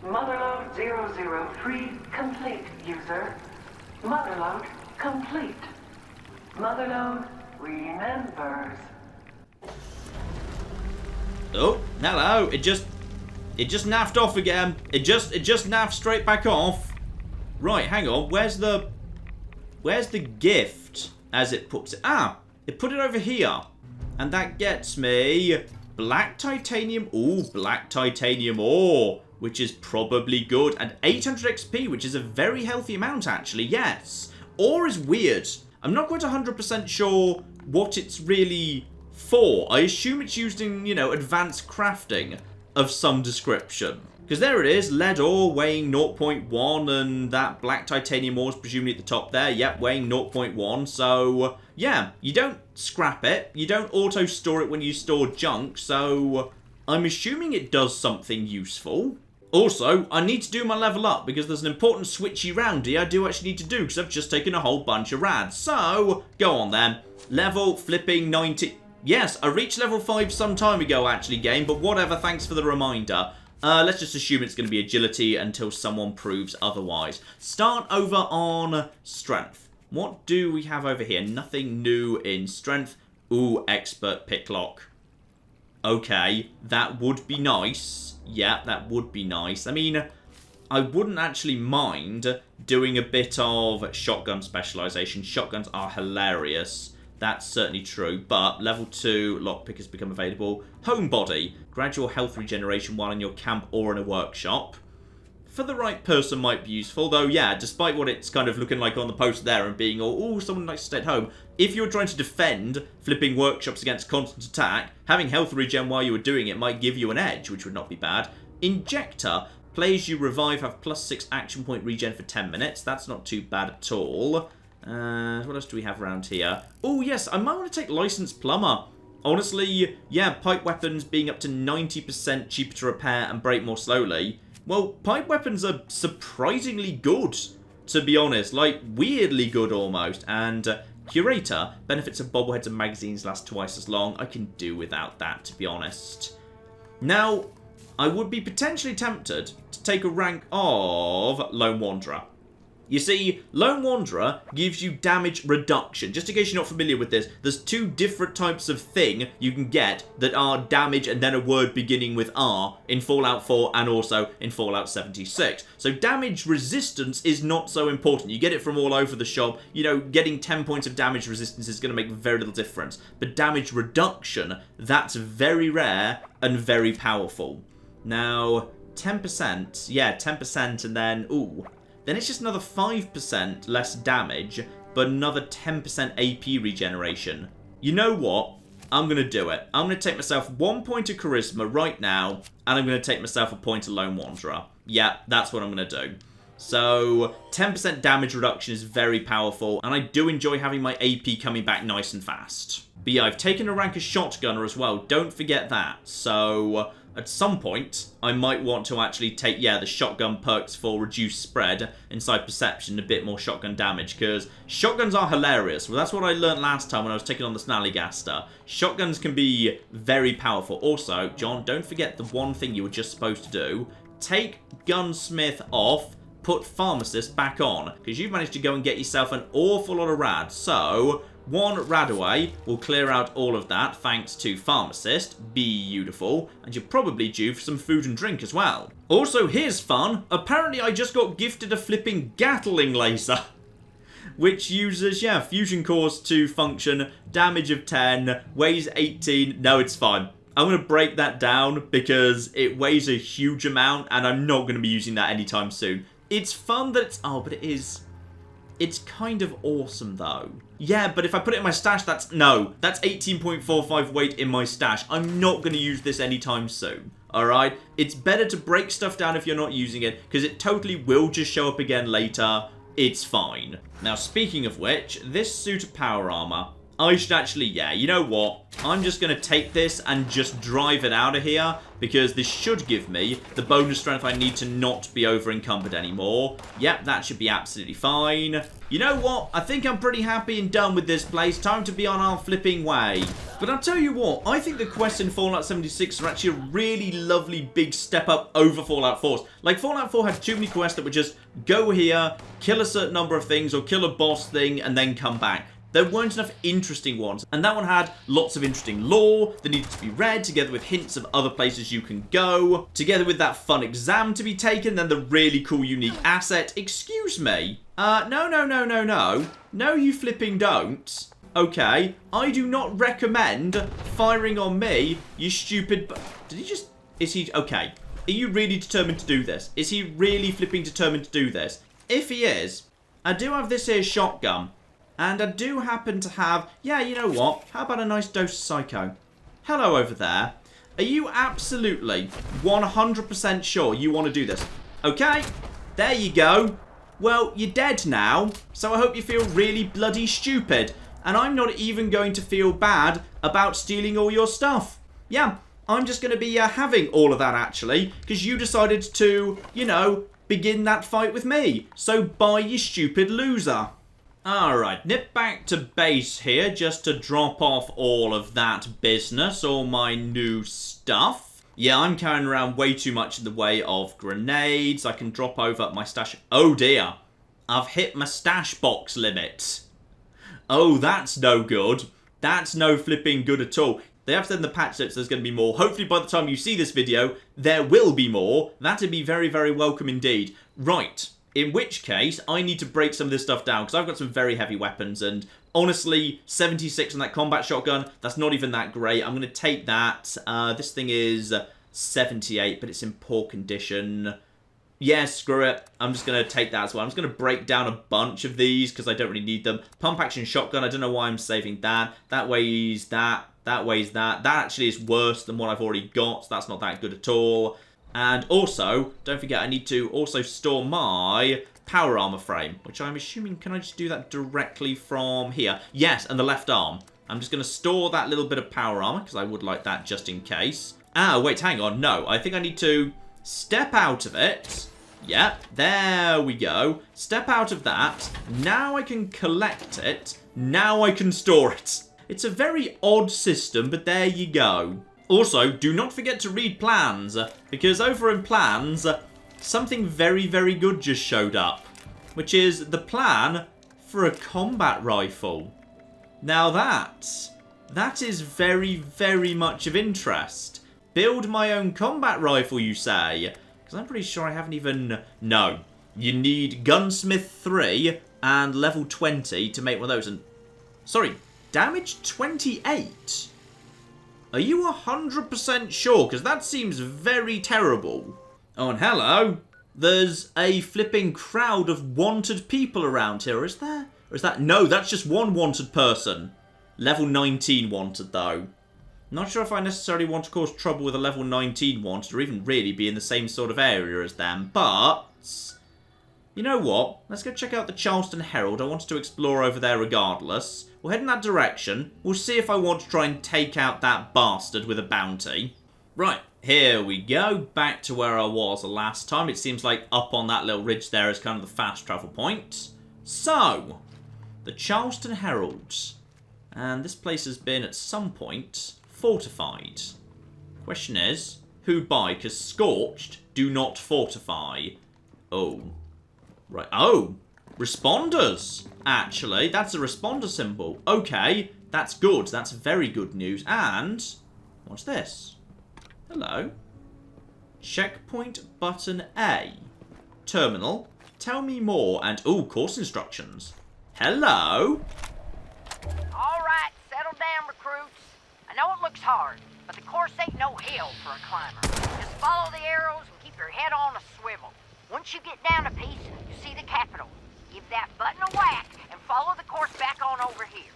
Motherlode 003 complete, user. Motherlode complete. Motherlode remembers. Oh, hello. It just naffed off again. It just naffed straight back off. Right, hang on. Where's the gift as it puts it? Ah, it put it over here. And that gets me black titanium. Ooh, black titanium ore, which is probably good. And 800 XP, which is a very healthy amount, actually. Yes. Ore is weird. I'm not quite 100% sure what it's really for. I assume it's used in, you know, advanced crafting of some description. Because there it is, lead ore weighing 0.1, and that black titanium ore is presumably at the top there. Yep, weighing 0.1. So, yeah, you don't scrap it. You don't auto-store it when you store junk. So, I'm assuming it does something useful. Also, I need to do my level up, because there's an important switchy roundy I do actually need to do, because I've just taken a whole bunch of rads. So, go on then. Level flipping 90... Yes, I reached level 5 some time ago, actually, game, but whatever, thanks for the reminder. Let's just assume it's going to be agility until someone proves otherwise. Start over on strength. What do we have over here? Nothing new in strength. Ooh, expert picklock. Okay, that would be nice. Yeah, that would be nice. I mean, I wouldn't actually mind doing a bit of shotgun specialization. Shotguns are hilarious. That's certainly true, but level 2 lockpick has become available. Homebody, gradual health regeneration while in your camp or in a workshop. For the right person might be useful, though, yeah, despite what it's kind of looking like on the post there and being, oh, someone likes to stay at home, if you're trying to defend flipping workshops against constant attack, having health regen while you were doing it might give you an edge, which would not be bad. Injector, players you revive have +6 action point regen for 10 minutes. That's not too bad at all. What else do we have around here? Oh, yes, I might want to take Licensed Plumber. Honestly, yeah, pipe weapons being up to 90% cheaper to repair and break more slowly. Well, pipe weapons are surprisingly good, to be honest. Like, weirdly good almost. And Curator, benefits of bobbleheads and magazines last twice as long. I can do without that, to be honest. Now, I would be potentially tempted to take a rank of Lone Wanderer. You see, Lone Wanderer gives you damage reduction. Just in case you're not familiar with this, there's 2 different types of thing you can get that are damage and then a word beginning with R in Fallout 4 and also in Fallout 76. So damage resistance is not so important. You get it from all over the shop. You know, getting 10 points of damage resistance is going to make very little difference. But damage reduction, that's very rare and very powerful. Now, 10%, yeah, 10% and then, ooh... Then it's just another 5% less damage, but another 10% AP regeneration. You know what? I'm going to do it. I'm going to take myself 1 point of Charisma right now, and I'm going to take myself a point of Lone Wanderer. Yeah, that's what I'm going to do. So, 10% damage reduction is very powerful, and I do enjoy having my AP coming back nice and fast. But yeah, I've taken a rank of Shotgunner as well. Don't forget that. So... at some point, I might want to actually take, the shotgun perks for reduced spread inside perception, a bit more shotgun damage, because shotguns are hilarious. Well, that's what I learned last time when I was taking on the Snallygaster. Shotguns can be very powerful. Also, John, don't forget the one thing you were just supposed to do. Take Gunsmith off, put Pharmacist back on, because you've managed to go and get yourself an awful lot of rad. So, 1 rad away will clear out all of that thanks to Pharmacist. Beautiful. And you're probably due for some food and drink as well. Also, here's fun. Apparently, I just got gifted a flipping Gatling laser, which uses, fusion cores to function, damage of 10, weighs 18. No, it's fine. I'm going to break that down because it weighs a huge amount and I'm not going to be using that anytime soon. It's fun that it's... Oh, but it is... It's kind of awesome, though. Yeah, but if I put it in my stash, that's 18.45 weight in my stash. I'm not going to use this anytime soon. Alright? It's better to break stuff down if you're not using it, because it totally will just show up again later. It's fine. Now, speaking of which, this suit of power armor, I should actually, you know what? I'm just going to take this and just drive it out of here, because this should give me the bonus strength I need to not be over encumbered anymore. Yep, that should be absolutely fine. You know what? I think I'm pretty happy and done with this place. Time to be on our flipping way. But I'll tell you what, I think the quests in Fallout 76 are actually a really lovely big step up over Fallout 4. Like, Fallout 4 had too many quests that were just go here, kill a certain number of things, or kill a boss thing, and then come back. There weren't enough interesting ones, and that one had lots of interesting lore that needed to be read, together with hints of other places you can go, together with that fun exam to be taken, then the really cool unique asset. Excuse me? No, you flipping don't. Okay, I do not recommend firing on me, you stupid... Did he just... Is he... Okay. Are you really determined to do this? Is he really flipping determined to do this? If he is, I do have this here shotgun. And I do happen to have... Yeah, you know what? How about a nice dose of Psycho? Hello over there. Are you absolutely 100% sure you want to do this? Okay, there you go. Well, you're dead now, so I hope you feel really bloody stupid. And I'm not even going to feel bad about stealing all your stuff. Yeah, I'm just going to be having all of that, actually, because you decided to, you know, begin that fight with me. So bye, you stupid loser. Alright, nip back to base here just to drop off all of that business, all my new stuff. Yeah, I'm carrying around way too much in the way of grenades. I can drop over my stash. Oh dear, I've hit my stash box limit. Oh, that's no good. That's no flipping good at all. They have said in the patch notes there's going to be more. Hopefully by the time you see this video, there will be more. That'd be very, very welcome indeed. Right. In which case, I need to break some of this stuff down, because I've got some very heavy weapons, and honestly, 76 on that combat shotgun, that's not even that great. I'm going to take that. This thing is 78, but it's in poor condition. Yeah, screw it. I'm just going to take that as well. I'm just going to break down a bunch of these, because I don't really need them. Pump action shotgun, I don't know why I'm saving that. That weighs that. That weighs that. That actually is worse than what I've already got, so that's not that good at all. And also, don't forget, I need to also store my power armor frame, which I'm assuming, can I just do that directly from here? Yes, and the left arm. I'm just going to store that little bit of power armor, because I would like that just in case. Ah, wait, hang on. No, I think I need to step out of it. Yep, there we go. Step out of that. Now I can collect it. Now I can store it. It's a very odd system, but there you go. Also, do not forget to read plans, because over in plans, something very, very good just showed up, which is the plan for a combat rifle. Now that is very, very much of interest. Build my own combat rifle, you say? Because I'm pretty sure I haven't even... No. You need Gunsmith 3 and level 20 to make one of those. And sorry, damage 28? Are you 100% sure? Because that seems very terrible. Oh, and hello. There's a flipping crowd of wanted people around here, is there? Or is that... No, that's just one wanted person. Level 19 wanted, though. Not sure if I necessarily want to cause trouble with a level 19 wanted, or even really be in the same sort of area as them, but... You know what? Let's go check out the Charleston Herald. I wanted to explore over there regardless. We'll head in that direction. We'll see if I want to try and take out that bastard with a bounty. Right, here we go. Back to where I was last time. It seems like up on that little ridge there is kind of the fast travel point. So, the Charleston Herald. And this place has been, at some point, fortified. Question is, who by? Because Scorched do not fortify. Oh. Right. Oh. Respondus. Actually, that's a responder symbol. Okay. That's good. That's very good news. And what's this? Hello. Checkpoint button A. Terminal. Tell me more. And, ooh, course instructions. Hello. All right, settle down, recruits. I know it looks hard, but the course ain't no hell for a climber. Just follow the arrows and keep your head on a swivel. Once you get down a piece, you see the Capitol. Give that button a whack and follow the course back on over here.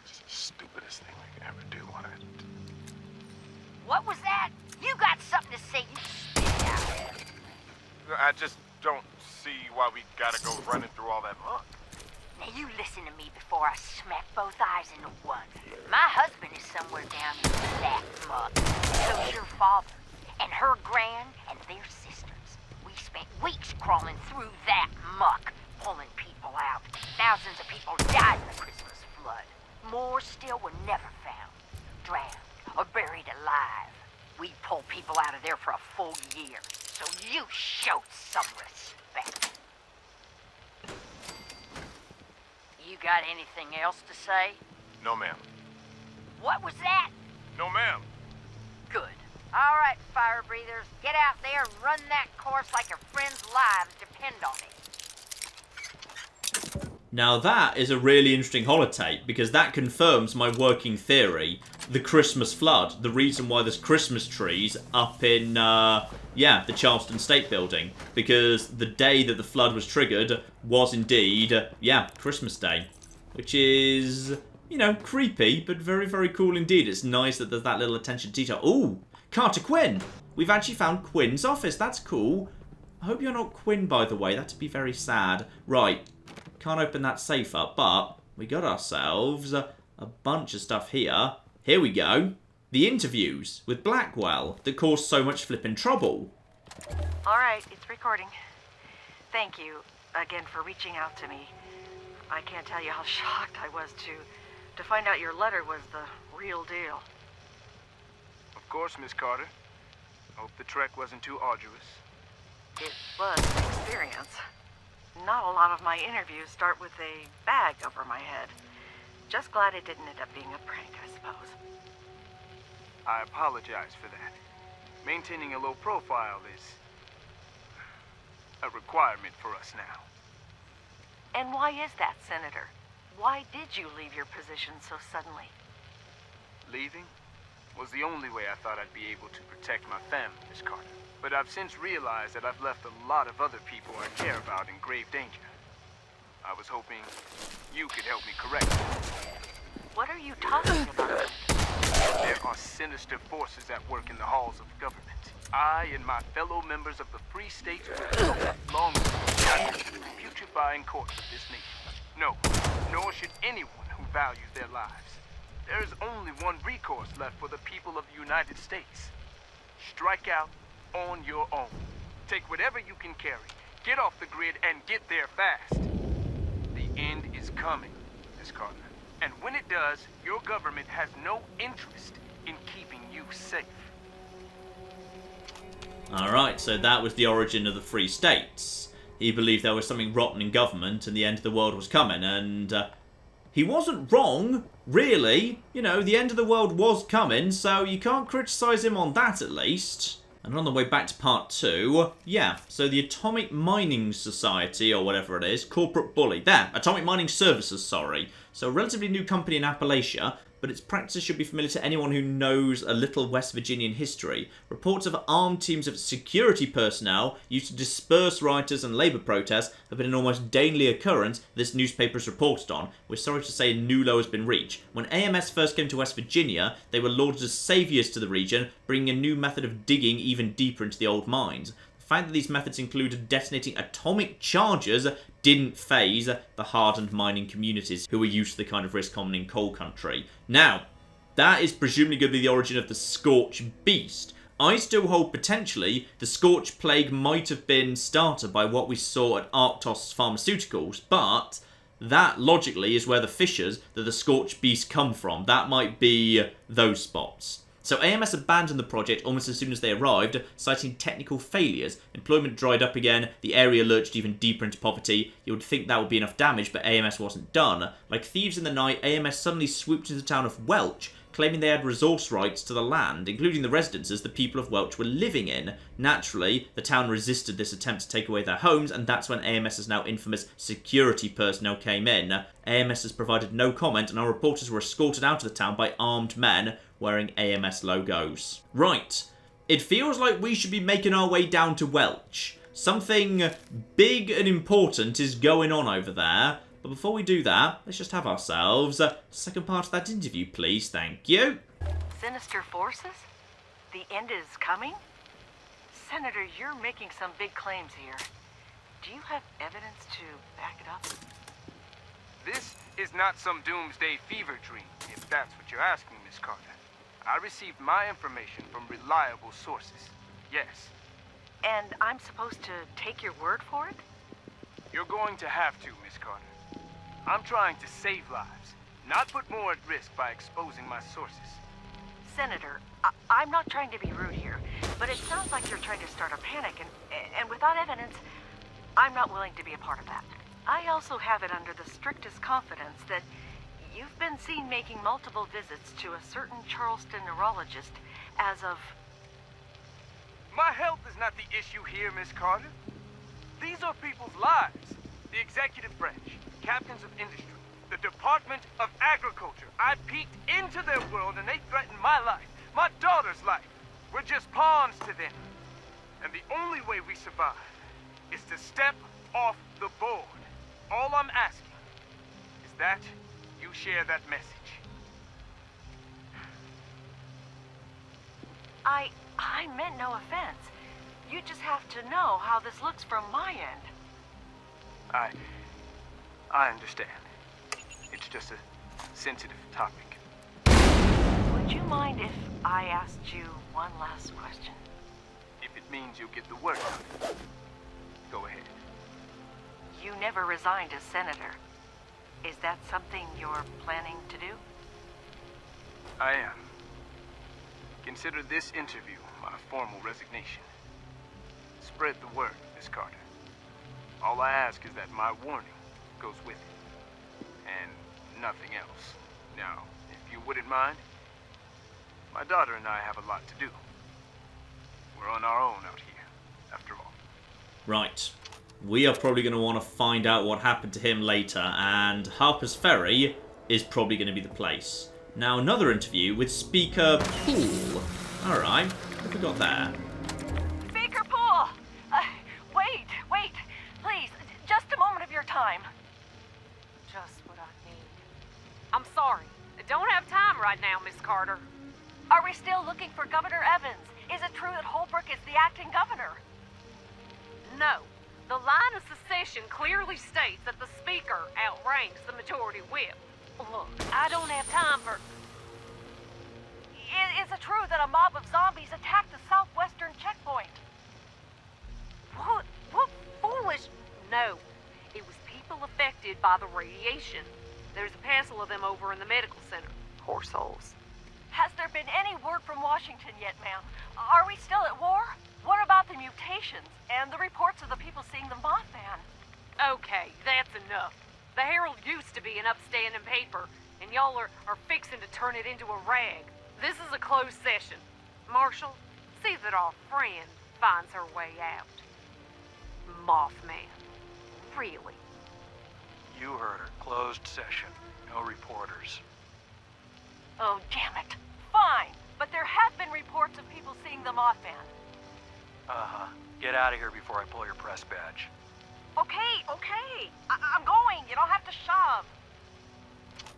It's the stupidest thing we could ever do on it. What was that? You got something to say, you spit out. I just don't see why we gotta go running through all that muck. Now you listen to me before I smack both eyes into one. My husband is somewhere down in that muck. So's your father, and her gran, and their sisters. We spent weeks crawling through that muck, pulling people out. Thousands of people died in the Christmas flood. More still were never found, drowned, or buried alive. We pulled people out of there for a full year, so you showed some respect. You got anything else to say? No, ma'am. What was that? No, ma'am. Good. All right, fire breathers, get out there and run that course like your friends' lives depend on it. Now that is a really interesting holotape, because that confirms my working theory. The Christmas flood. The reason why there's Christmas trees up in, the Charleston State Building. Because the day that the flood was triggered was indeed, Christmas Day. Which is, creepy, but very, very cool indeed. It's nice that there's that little attention to detail. Ooh, Carter Quinn! We've actually found Quinn's office. That's cool. I hope you're not Quinn, by the way. That'd be very sad. Right. Can't open that safe up, but we got ourselves a bunch of stuff here. Here we go. The interviews with Blackwell that caused so much flippin' trouble. All right, it's recording. Thank you again for reaching out to me. I can't tell you how shocked I was to find out your letter was the real deal. Of course, Miss Carter. Hope the trek wasn't too arduous. It was an experience. Not a lot of my interviews start with a bag over my head. Just glad it didn't end up being a prank, I suppose. I apologize for that. Maintaining a low profile is a requirement for us now. And why is that, Senator? Why did you leave your position so suddenly? Leaving was the only way I thought I'd be able to protect my family, Miss Carter. But I've since realized that I've left a lot of other people I care about in grave danger. I was hoping you could help me correct it. What are you talking about? There are sinister forces at work in the halls of government. I and my fellow members of the Free States will go long to the putrefying course of this nation. No, nor should anyone who values their lives. There is only one recourse left for the people of the United States. Strike out on your own. Take whatever you can carry, get off the grid, and get there fast. The end is coming, Miss Carter. And when it does, your government has no interest in keeping you safe. Alright, so that was the origin of the Free States. He believed there was something rotten in government and the end of the world was coming, and he wasn't wrong, really. The end of the world was coming, so you can't criticise him on that at least. And on the way back to part 2, so the Atomic Mining Society, or whatever it is, Corporate Bully. There, Atomic Mining Services, sorry. So a relatively new company in Appalachia, but its practices should be familiar to anyone who knows a little West Virginian history. Reports of armed teams of security personnel used to disperse rioters and labour protests have been an almost daily occurrence this newspaper has reported on. We're sorry to say a new low has been reached. When AMS first came to West Virginia, they were lauded as saviours to the region, bringing a new method of digging even deeper into the old mines. The fact that these methods included detonating atomic charges didn't faze the hardened mining communities who were used to the kind of risk common in coal country. Now, that is presumably going to be the origin of the Scorch Beast. I still hold potentially the Scorch Plague might have been started by what we saw at Arctos Pharmaceuticals, but that logically is where the fissures that the Scorch Beast come from. That might be those spots. So AMS abandoned the project almost as soon as they arrived, citing technical failures. Employment dried up again, the area lurched even deeper into poverty. You would think that would be enough damage, but AMS wasn't done. Like thieves in the night, AMS suddenly swooped into the town of Welch, claiming they had resource rights to the land, including the residences the people of Welch were living in. Naturally, the town resisted this attempt to take away their homes, and that's when AMS's now infamous security personnel came in. AMS has provided no comment, and our reporters were escorted out of the town by armed men wearing AMS logos. Right, it feels like we should be making our way down to Welch. Something big and important is going on over there. But before we do that, let's just have ourselves a second part of that interview, please. Thank you. Sinister forces? The end is coming? Senator, you're making some big claims here. Do you have evidence to back it up? This is not some doomsday fever dream, if that's what you're asking, Miss Carter. I received my information from reliable sources. Yes. And I'm supposed to take your word for it? You're going to have to, Miss Carter. I'm trying to save lives, not put more at risk by exposing my sources. Senator, I'm not trying to be rude here, but it sounds like you're trying to start a panic, and without evidence, I'm not willing to be a part of that. I also have it under the strictest confidence that you've been seen making multiple visits to a certain Charleston neurologist as of... My health is not the issue here, Miss Carter. These are people's lives. The executive branch, captains of industry, the Department of Agriculture. I peeked into their world and they threatened my life, my daughter's life. We're just pawns to them. And the only way we survive is to step off the board. All I'm asking is that you share that message. I meant no offense. You just have to know how this looks from my end. I understand. It's just a sensitive topic. Would you mind if I asked you one last question? If it means you'll get the work done, go ahead. You never resigned as senator. Is that something you're planning to do? I am. Consider this interview my formal resignation. Spread the word, Miss Carter. All I ask is that my warning goes with it, and nothing else. Now, if you wouldn't mind, my daughter and I have a lot to do. We're on our own out here, after all. Right. We are probably going to want to find out what happened to him later, and Harper's Ferry is probably going to be the place. Now, another interview with Speaker Poole. Alright, what have we got there? Speaker Poole! Wait, please, just a moment of your time. Just what I need. I'm sorry. I don't have time right now, Miss Carter. Are we still looking for Governor Evans? Is it true that Holbrook is the acting governor? No. The line of secession clearly states that the Speaker outranks the majority whip. Look, I don't have time for... Is it true that a mob of zombies attacked the southwestern checkpoint? What foolish... No. It was people affected by the radiation. There's a parcel of them over in the medical center. Poor souls. Has there been any word from Washington yet, ma'am? Are we still at war? What about the mutations and the reports of the people seeing the Mothman? Okay, that's enough. The Herald used to be an upstanding paper, and y'all are fixing to turn it into a rag. This is a closed session. Marshall, see that our friend finds her way out. Mothman. Really? You heard her. Closed session. No reporters. Oh, damn it. Fine, but there have been reports of people seeing the Mothman. Uh-huh. Get out of here before I pull your press badge. Okay. I'm going. You don't have to shove.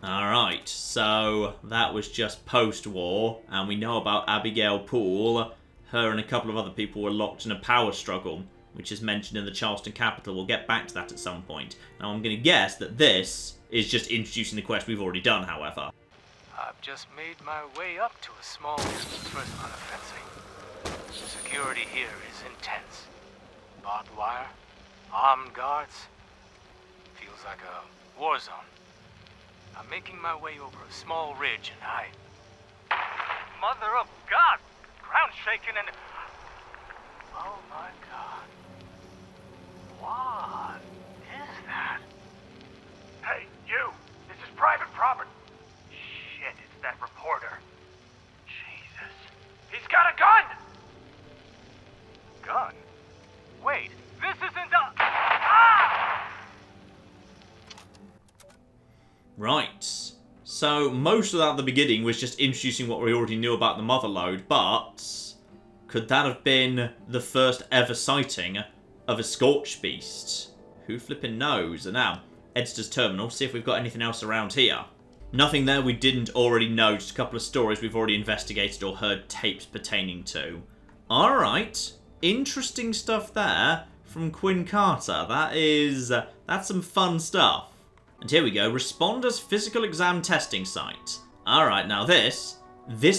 Alright, so that was just post-war, and we know about Abigail Poole. Her and a couple of other people were locked in a power struggle, which is mentioned in the Charleston Capitol. We'll get back to that at some point. Now, I'm going to guess that this is just introducing the quest we've already done, however. I've just made my way up to a small distance further on the fencing. The security here is intense. Barbed wire, armed guards. Feels like a war zone. I'm making my way over a small ridge and hide. Mother of God! Ground shaking and... Oh my God. What is that? Hey, you! This is private property. Shit, it's that reporter. Jesus. He's got a gun! Gun? Wait, this isn't a... Ah! Right. So, most of that at the beginning was just introducing what we already knew about the Motherlode, but... could that have been the first ever sighting of a Scorched Beast? Who flippin' knows? And now, Editor's Terminal, see if we've got anything else around here. Nothing there we didn't already know, just a couple of stories we've already investigated or heard tapes pertaining to. Alright, interesting stuff there from Quinn Carter. That's some fun stuff. And here we go, Respondus Physical Exam Testing Site. Alright, now this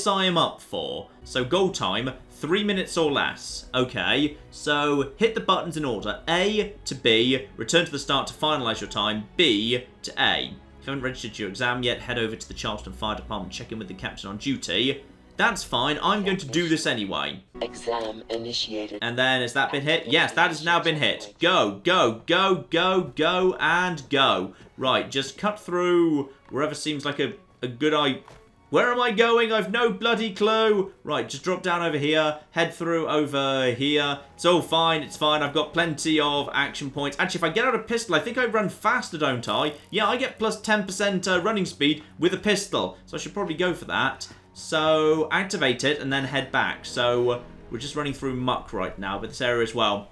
I am up for. So goal time, 3 minutes or less. Okay, so hit the buttons in order. A to B, return to the start to finalise your time. B to A. If you haven't registered your exam yet, head over to the Charleston Fire Department, check in with the captain on duty. That's fine, I'm going to do this anyway. Exam initiated. And then, has that been hit? Yes, that has now been hit. Go, go, go, go, go, and go. Right, just cut through wherever seems like a good idea. Where am I going? I've no bloody clue. Right, just drop down over here. Head through over here. It's all fine. It's fine. I've got plenty of action points. Actually, if I get out a pistol, I think I run faster, don't I? Yeah, I get plus 10% running speed with a pistol. So I should probably go for that. So, activate it and then head back. So, we're just running through muck right now, but this area as well.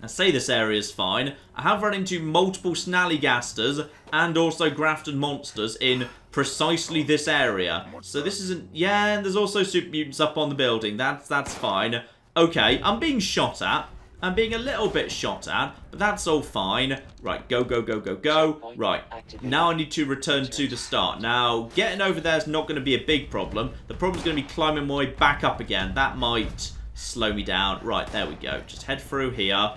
I say this area is fine. I have run into multiple snallygasters and also grafted monsters in precisely this area. So this isn't... yeah, and there's also super mutants up on the building. That's fine. Okay, I'm being shot at. I'm being a little bit shot at, but that's all fine. Right, go, go, go, go, go. Right, now I need to return to the start. Now, getting over there is not going to be a big problem. The problem's going to be climbing my way back up again. That might slow me down. Right, there we go. Just head through here.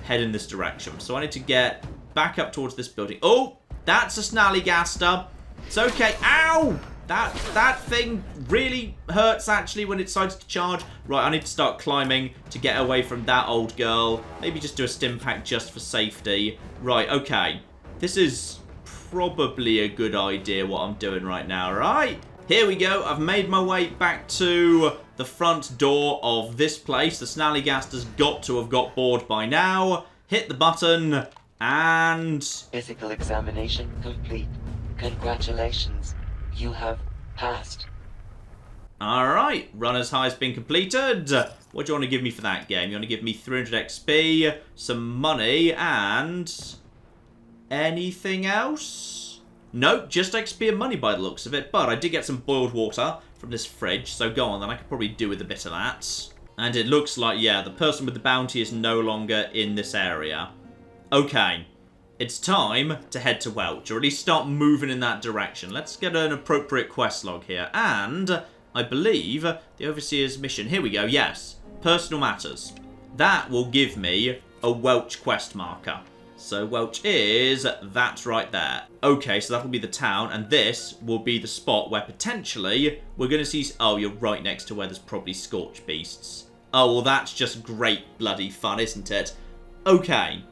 Head in this direction. So I need to get back up towards this building. Oh, that's a snallygaster. It's okay. Ow! That thing really hurts, actually, when it decides to charge. Right, I need to start climbing to get away from that old girl. Maybe just do a stim pack just for safety. Right, okay. This is probably a good idea, what I'm doing right now, right? Here we go. I've made my way back to the front door of this place. The snallygaster's got to have got bored by now. Hit the button, and... Physical examination complete. Congratulations. You have passed. Alright, runner's high has been completed. What do you want to give me for that game? You want to give me 300 XP, some money, and... anything else? Nope, just XP and money by the looks of it. But I did get some boiled water from this fridge, so go on then, I could probably do with a bit of that. And it looks like, yeah, the person with the bounty is no longer in this area. Okay. It's time to head to Welch, or at least start moving in that direction. Let's get an appropriate quest log here. And I believe the Overseer's mission. Here we go, yes. Personal matters. That will give me a Welch quest marker. So Welch is that right there. Okay, so that'll be the town, and this will be the spot where potentially we're going to see... oh, you're right next to where there's probably Scorched Beasts. Oh, well, that's just great bloody fun, isn't it? Okay.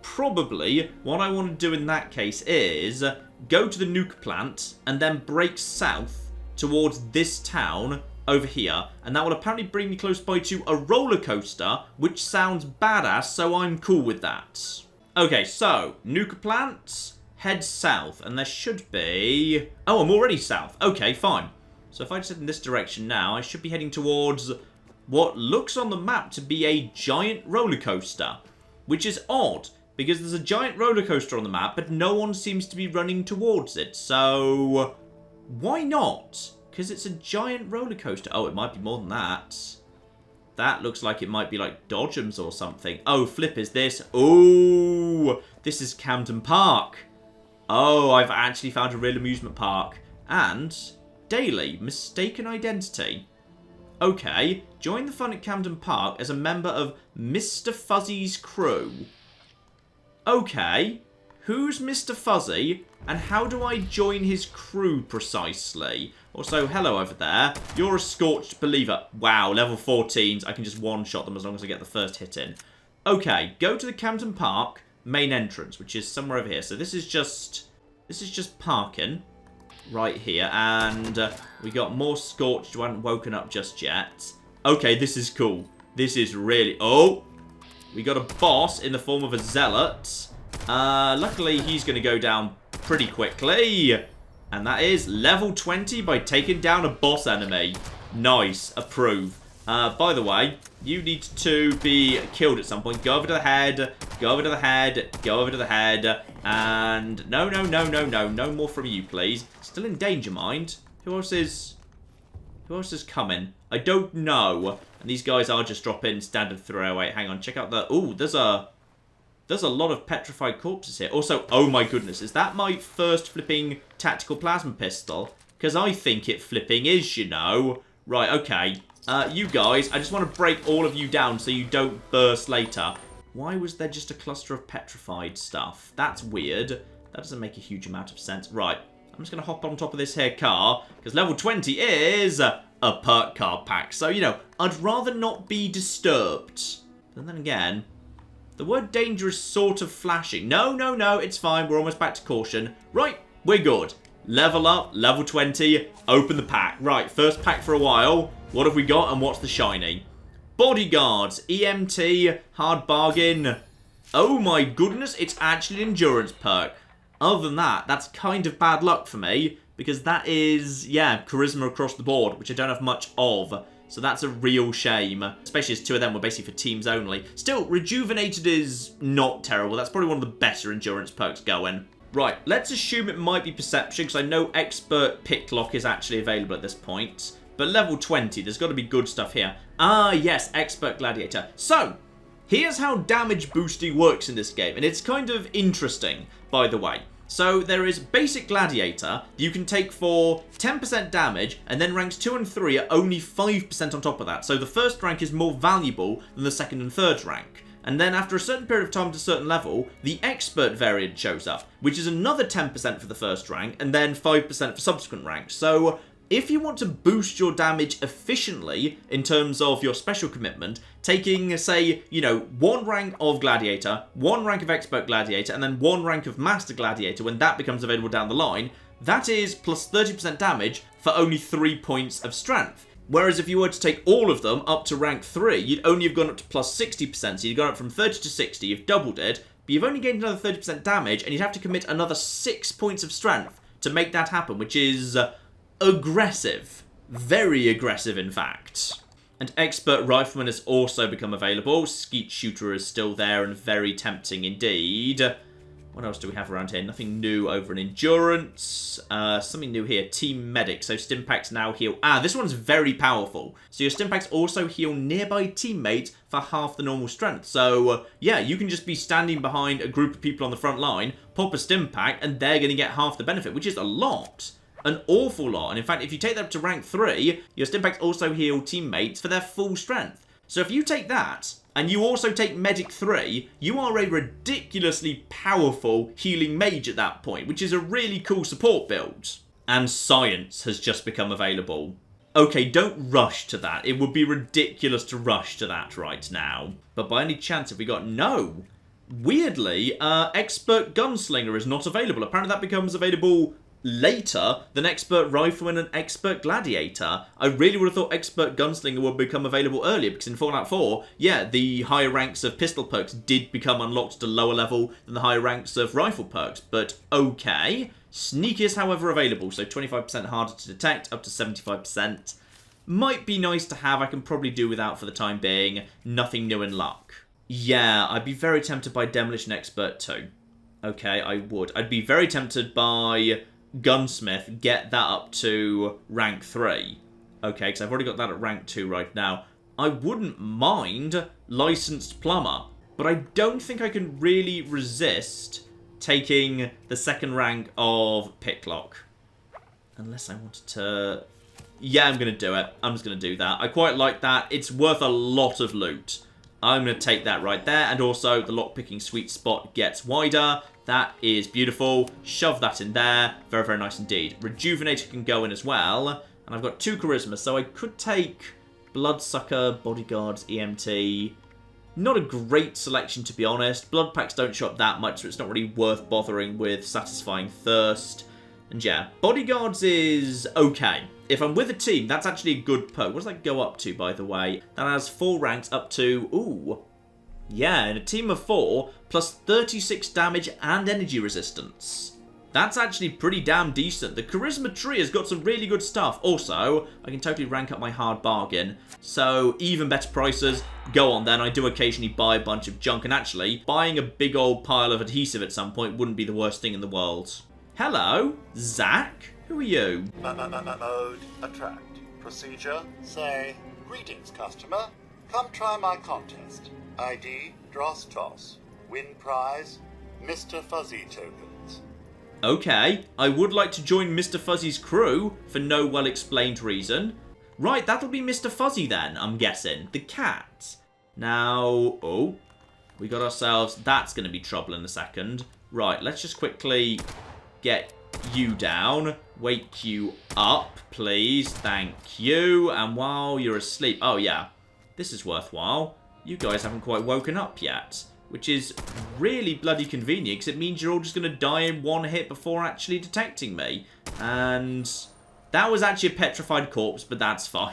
Probably what I want to do in that case is go to the nuke plant and then break south towards this town over here, and that will apparently bring me close by to a roller coaster, which sounds badass, so I'm cool with that. Okay, so nuke plant, head south, and there should be... oh, I'm already south. Okay, fine. So if I just head in this direction now, I should be heading towards what looks on the map to be a giant roller coaster, which is odd. Because there's a giant roller coaster on the map, but no one seems to be running towards it. So, why not? Because it's a giant roller coaster. Oh, it might be more than that. That looks like it might be like Dodgems or something. Oh, flip, is this? Oh, this is Camden Park. Oh, I've actually found a real amusement park. And Daily, mistaken identity. Okay, join the fun at Camden Park as a member of Mr. Fuzzy's crew. Okay, who's Mr. Fuzzy, and how do I join his crew precisely? Also, hello over there. You're a Scorched Believer. Wow, level 14s. I can just one-shot them as long as I get the first hit in. Okay, go to the Camden Park main entrance, which is somewhere over here. So this is just parking right here, and we got more Scorched who hadn't woken up just yet. Okay, this is cool. This is really... Oh! We got a boss in the form of a zealot. Luckily, he's going to go down pretty quickly. And that is level 20 by taking down a boss enemy. Nice. Approve. By the way, you need to be killed at some point. Go over to the head. Go over to the head. Go over to the head. And no. No more from you, please. Still in danger, mind. Who else is coming? I don't know. And these guys are just dropping standard throwaway. Hang on, check out the... Ooh, there's a lot of petrified corpses here. Also, oh my goodness, is that my first flipping tactical plasma pistol? Because I think it flipping is, you know. Right, okay. You guys, I just want to break all of you down so you don't burst later. Why was there just a cluster of petrified stuff? That's weird. That doesn't make a huge amount of sense. Right, I'm just going to hop on top of this here car, because level 20 is a perk car pack. So, you know, I'd rather not be disturbed. But then again... The word danger is sort of flashing. No, it's fine. We're almost back to caution. Right, we're good. Level up, level 20, open the pack. Right, first pack for a while. What have we got and what's the shiny? Bodyguards, EMT, hard bargain. Oh my goodness, it's actually an endurance perk. Other than that, that's kind of bad luck for me. Because that is, yeah, charisma across the board, which I don't have much of. So that's a real shame, especially as two of them were basically for teams only. Still, Rejuvenated is not terrible. That's probably one of the better endurance perks going. Right, let's assume it might be Perception, because I know Expert Picklock is actually available at this point. But level 20, there's got to be good stuff here. Ah, yes, Expert Gladiator. So, here's how damage boosting works in this game, and it's kind of interesting, by the way. So there is Basic Gladiator you can take for 10% damage, and then ranks 2 and 3 are only 5% on top of that. So the first rank is more valuable than the second and third rank. And then after a certain period of time to a certain level, the Expert variant shows up, which is another 10% for the first rank, and then 5% for subsequent ranks. So if you want to boost your damage efficiently in terms of your special commitment, taking, say, you know, 1 rank of Gladiator, 1 rank of Expert Gladiator, and then 1 rank of Master Gladiator when that becomes available down the line, that is plus 30% damage for only 3 points of strength. Whereas if you were to take all of them up to rank 3, you'd only have gone up to plus 60%, so you'd gone up from 30 to 60, you've doubled it, but you've only gained another 30% damage, and you'd have to commit another 6 points of strength to make that happen, which is... aggressive. Very aggressive, in fact. And Expert Rifleman has also become available. Skeet Shooter is still there and very tempting indeed. What else do we have around here? Nothing new over in Endurance. Something new here. Team Medic. So Stimpaks now heal... Ah, this one's very powerful. So your Stimpaks also heal nearby teammates for half the normal strength. So, yeah, you can just be standing behind a group of people on the front line, pop a Stimpak, and they're going to get half the benefit, which is a lot. An awful lot. And in fact, if you take that up to rank 3, your Stimpaks also heal teammates for their full strength. So if you take that, and you also take Medic 3, you are a ridiculously powerful healing mage at that point, which is a really cool support build. And Science has just become available. Okay, don't rush to that. It would be ridiculous to rush to that right now. But by any chance have we got... No. Weirdly, Expert Gunslinger is not available. Apparently that becomes available... later than Expert Rifleman and Expert Gladiator. I really would have thought Expert Gunslinger would become available earlier, because in Fallout 4, yeah, the higher ranks of pistol perks did become unlocked at a lower level than the higher ranks of rifle perks, but okay. Sneak is, however, available, so 25% harder to detect, up to 75%. Might be nice to have, I can probably do without for the time being. Nothing new in luck. Yeah, I'd be very tempted by Demolition Expert too. Okay, I would. I'd be very tempted by... Gunsmith, get that up to rank 3. Okay, because I've already got that at rank 2 right now. I wouldn't mind Licensed Plumber, but I don't think I can really resist taking the second rank of Picklock. Unless I wanted to... Yeah, I'm going to do it. I'm just going to do that. I quite like that. It's worth a lot of loot. I'm going to take that right there. And also, the lockpicking sweet spot gets wider. That is beautiful. Shove that in there. Very, very nice indeed. Rejuvenator can go in as well. And I've got 2 charisma, so I could take Bloodsucker, Bodyguards, EMT. Not a great selection, to be honest. Blood packs don't show up that much, so it's not really worth bothering with Satisfying Thirst. And yeah, Bodyguards is okay. If I'm with a team, that's actually a good perk. What does that go up to, by the way? That has 4 ranks up to... Ooh. Yeah, in a team of 4, plus 36 damage and energy resistance. That's actually pretty damn decent. The Charisma tree has got some really good stuff. Also, I can totally rank up my hard bargain. So, even better prices. Go on then. I do occasionally buy a bunch of junk. And actually, buying a big old pile of adhesive at some point wouldn't be the worst thing in the world. Hello, Zach? Who are you? Mode attract. Procedure, say, greetings, customer. Come try my contest. ID, Dross Toss. Win prize, Mr. Fuzzy tokens. Okay, I would like to join Mr. Fuzzy's crew for no well-explained reason. Right, that'll be Mr. Fuzzy then, I'm guessing. The cat. Now, oh, we got ourselves... That's going to be trouble in a second. Right, let's just quickly get you down. Wake you up, please. Thank you. And while you're asleep... Oh, yeah. This is worthwhile. You guys haven't quite woken up yet. Which is really bloody convenient, because it means you're all just going to die in one hit before actually detecting me. And that was actually a petrified corpse, but that's fine.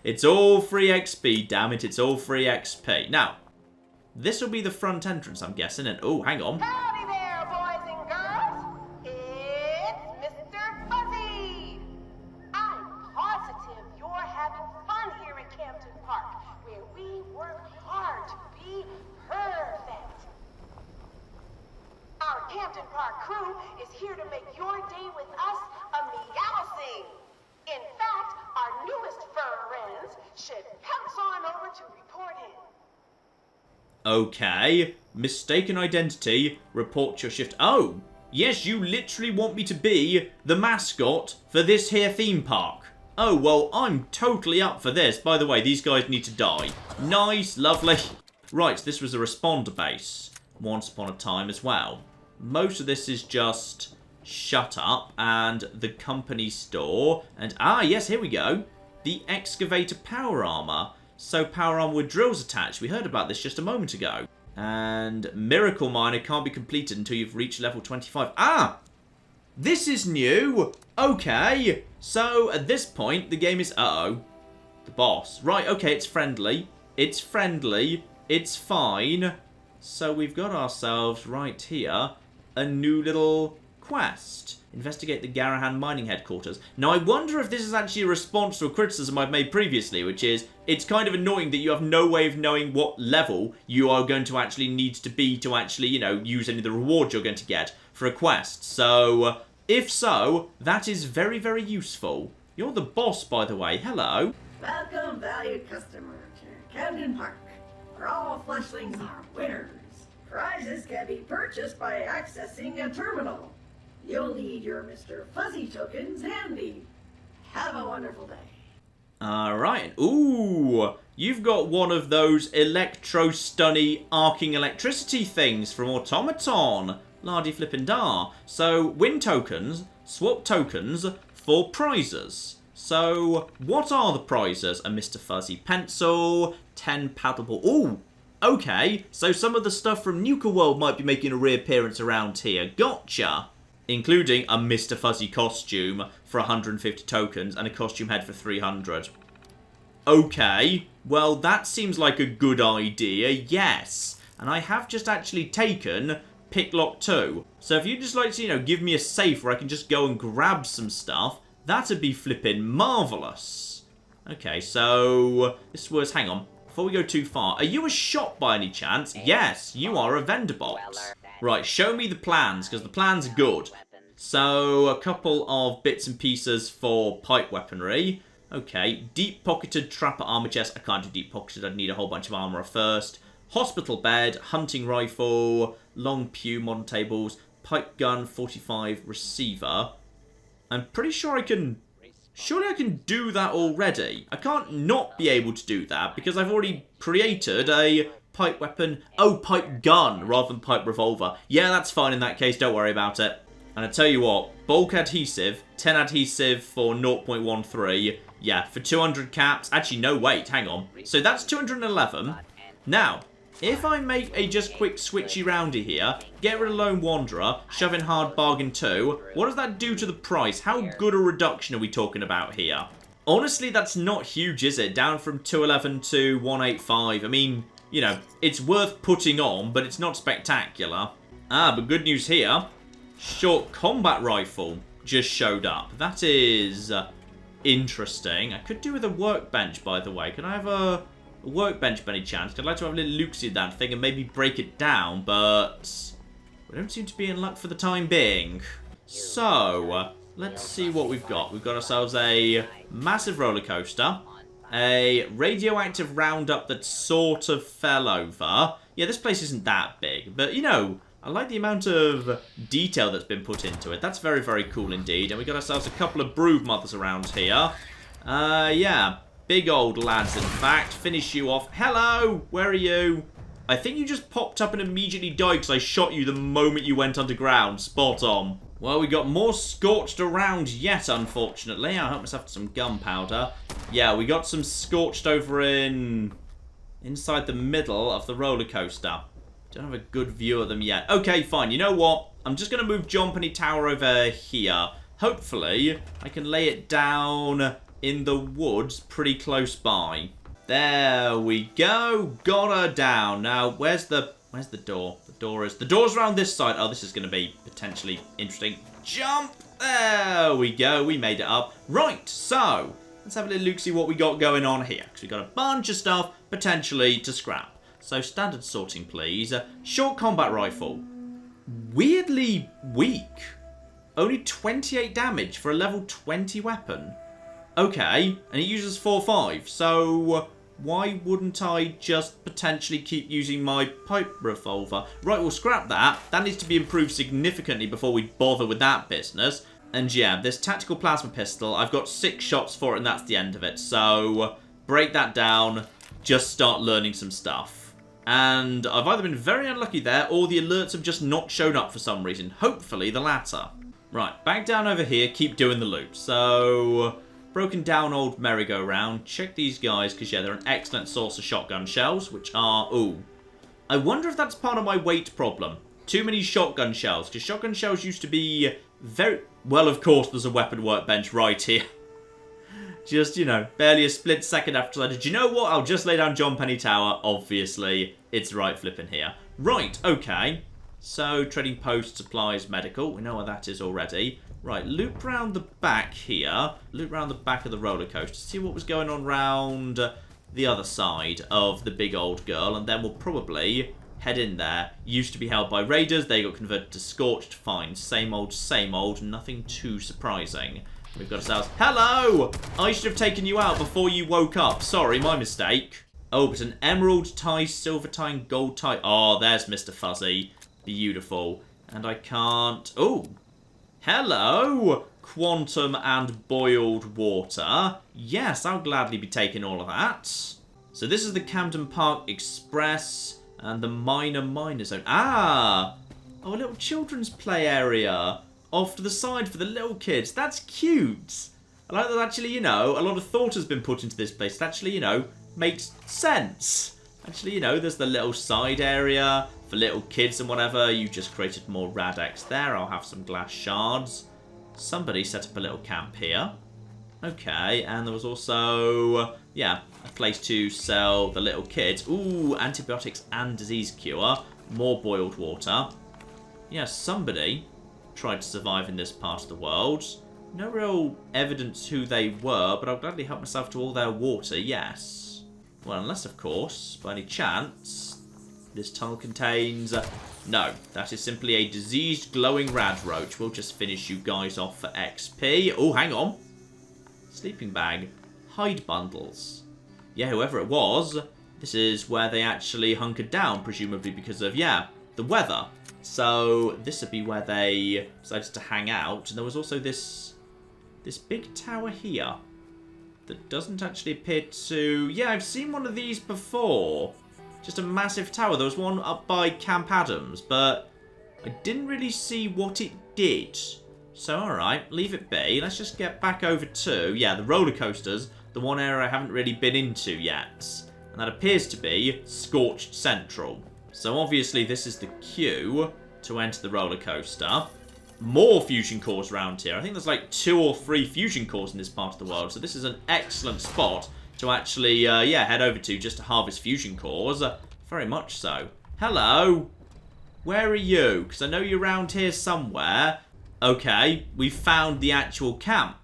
It's all free XP, damn it. It's all free XP. Now, this will be the front entrance, I'm guessing. And, oh, hang on. Howdy there, boys and girls. It's Mr. Fuzzy. I'm positive you're having fun here at Campton Park, where we work hard to be perfect. Our Campton Park crew is here to make your day with us a meowsing. In fact, our newest fur-wrens should pounce on over to report in. Okay. Mistaken identity. Report your shift. Oh, yes, you literally want me to be the mascot for this here theme park. Oh, well, I'm totally up for this. By the way, these guys need to die. Nice, lovely. Right, this was a responder base once upon a time as well. Most of this is just shut up and the company store. And, yes, here we go. The excavator power armor. So power armor with drills attached. We heard about this just a moment ago. And Miracle Miner can't be completed until you've reached level 25. This is new. Okay. So at this point, the game is... The boss. Right, okay, it's friendly. It's friendly. It's fine. So we've got ourselves right here a new little quest. Investigate the Garahan mining headquarters. Now, I wonder if this is actually a response to a criticism I've made previously, which is, it's kind of annoying that you have no way of knowing what level you are going to actually need to be to actually, you know, use any of the rewards you're going to get for a quest. So, if so, that is very, very useful. You're the boss, by the way. Hello. Welcome, valued customer, to Camden Park, where all fleshlings are winners. Prizes can be purchased by accessing a terminal. You'll need your Mr. Fuzzy tokens handy. Have a wonderful day. Alright. Ooh, you've got one of those electro-stunny arcing electricity things from Automaton. Lardy flippin' dar. So, win tokens, swap tokens for prizes. So, what are the prizes? A Mr. Fuzzy pencil, 10 paddleball. Ooh, okay. So some of the stuff from Nuka World might be making a reappearance around here. Gotcha. Including a Mr. Fuzzy costume for 150 tokens and a costume head for 300. Okay, well that seems like a good idea, yes. And I have just actually taken Picklock 2. So if you'd just like to, you know, give me a safe where I can just go and grab some stuff, that'd be flippin' marvellous. Okay, so this was, hang on, before we go too far, are you a shop by any chance? Yes, you are a vendor box. Right, show me the plans, because the plans are good. So, a couple of bits and pieces for pipe weaponry. Okay, deep-pocketed trapper armor chest. I can't do deep-pocketed, I'd need a whole bunch of armor first. Hospital bed, hunting rifle, long pew, modern tables, pipe gun, 45 receiver. I'm pretty sure I can... Surely I can do that already. I can't not be able to do that because I've already created a pipe weapon. Oh, pipe gun rather than pipe revolver. Yeah, that's fine in that case. Don't worry about it. And I tell you what, bulk adhesive, 10 adhesive for 0.13. Yeah, for 200 caps. Actually, no, wait, hang on. So that's 211. Now, if I make a just quick switchy roundy here, get rid of Lone Wanderer, shove in Hard Bargain 2, what does that do to the price? How good a reduction are we talking about here? Honestly, that's not huge, is it? Down from 211 to 185. I mean, you know, it's worth putting on, but it's not spectacular. Ah, but good news here. Short combat rifle just showed up. That is interesting. I could do with a workbench, by the way. Can I have a workbench by any chance? I'd like to have a little look at that thing and maybe break it down, but we don't seem to be in luck for the time being. So, let's see what we've got. We've got ourselves a massive roller coaster, a radioactive roundup that sort of fell over. Yeah, this place isn't that big, but you know, I like the amount of detail that's been put into it. That's very, very cool indeed. And we got ourselves a couple of brood mothers around here. Yeah. Big old lads, in fact. Finish you off. Hello! Where are you? I think you just popped up and immediately died because I shot you the moment you went underground. Spot on. Well, we got more scorched around yet, unfortunately. I'll help myself to some gunpowder. Yeah, we got some scorched over inside the middle of the roller coaster. Don't have a good view of them yet. Okay, fine. You know what? I'm just going to move John Penny Tower over here. Hopefully, I can lay it down in the woods pretty close by. There we go. Got her down. Now, where's the door? The door's around this side. Oh, this is going to be potentially interesting. Jump! There we go. We made it up. Right, so let's have a little look, see what we got going on here. Because we got a bunch of stuff potentially to scrap. So standard sorting, please. Short combat rifle. Weirdly weak. Only 28 damage for a level 20 weapon. Okay, and it uses 4.5, so why wouldn't I just potentially keep using my pipe revolver? Right, we'll scrap that. That needs to be improved significantly before we bother with that business. And yeah, this tactical plasma pistol, I've got 6 shots for it and that's the end of it. So, break that down, just start learning some stuff. And I've either been very unlucky there, or the alerts have just not shown up for some reason. Hopefully the latter. Right, back down over here, keep doing the loop. So, broken down old merry-go-round. Check these guys, because yeah, they're an excellent source of shotgun shells, which are, ooh. I wonder if that's part of my weight problem. Too many shotgun shells, because shotgun shells used to be very... Well, of course, there's a weapon workbench right here. Just, you know, barely a split second after I did. You know what? I'll just lay down John Penny Tower. Obviously, it's right flipping here. Right, okay. So, trading post, supplies, medical. We know what that is already. Right, loop round the back here. Loop round the back of the roller coaster. See what was going on round the other side of the big old girl. And then we'll probably head in there. Used to be held by raiders. They got converted to scorched. Fine. Same old, same old. Nothing too surprising. We've got ourselves... Hello! I should have taken you out before you woke up. Sorry, my mistake. Oh, but an emerald tie, silver tie, and gold tie. Oh, there's Mr. Fuzzy. Beautiful. And I can't... Oh! Hello! Quantum and boiled water. Yes, I'll gladly be taking all of that. So this is the Camden Park Express and the Minor Zone. Ah! Oh, a little children's play area off to the side for the little kids. That's cute. I like that actually, you know, a lot of thought has been put into this place. It actually, you know, makes sense. Actually, you know, there's the little side area for little kids and whatever. You just created more Rad-X there. I'll have some glass shards. Somebody set up a little camp here. Okay, and there was also, yeah, a place to sell the little kids. Ooh, antibiotics and disease cure. More boiled water. Yeah, somebody tried to survive in this part of the world. No real evidence who they were, but I'll gladly help myself to all their water, yes. Well, unless, of course, by any chance, this tunnel contains... no, that is simply a diseased glowing rad roach. We'll just finish you guys off for XP. Oh, hang on. Sleeping bag. Hide bundles. Yeah, whoever it was, this is where they actually hunkered down, presumably because of, yeah, the weather. So this would be where they decided to hang out. And there was also this this big tower here that doesn't actually appear to... Yeah, I've seen one of these before. Just a massive tower. There was one up by Camp Adams, but I didn't really see what it did. So, alright, leave it be. Let's just get back over to, yeah, the roller coasters, the one area I haven't really been into yet. And that appears to be Scorched Central. So, obviously, this is the queue to enter the roller coaster. More fusion cores around here. I think there's like 2 or 3 fusion cores in this part of the world. So, this is an excellent spot to actually, yeah, head over to just to harvest fusion cores. Very much so. Hello. Where are you? Because I know you're around here somewhere. Okay, we found the actual camp.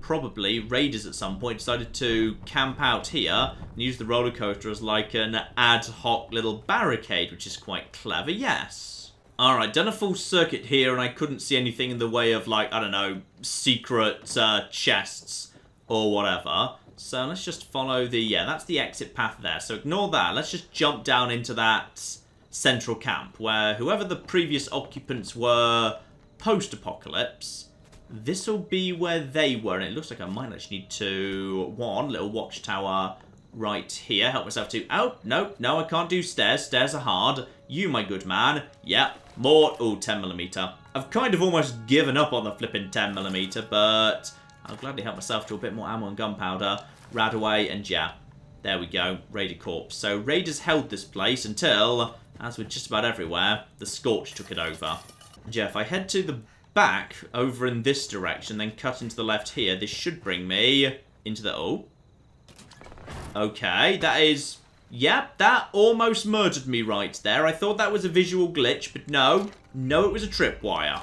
Probably raiders at some point decided to camp out here and use the roller coaster as like an ad hoc little barricade, which is quite clever, yes. Alright, done a full circuit here and I couldn't see anything in the way of like, I don't know, secret chests or whatever. So let's just follow the, yeah, that's the exit path there. So ignore that. Let's just jump down into that central camp where whoever the previous occupants were post-apocalypse, this will be where they were. And it looks like I might actually need to, one little watchtower right here. Help myself to, oh, no, I can't do stairs. Stairs are hard. You, my good man. Yep, more, oh, 10mm. I've kind of almost given up on the flipping 10mm, but I'll gladly help myself to a bit more ammo and gunpowder. Rad away, and yeah, there we go, Raider Corps. So Raiders held this place until, as with just about everywhere, the Scorch took it over. And yeah, if I head to the back over in this direction, then cut into the left here, this should bring me into the, oh. Okay, that is, yep, that almost murdered me right there. I thought that was a visual glitch, but no, it was a tripwire.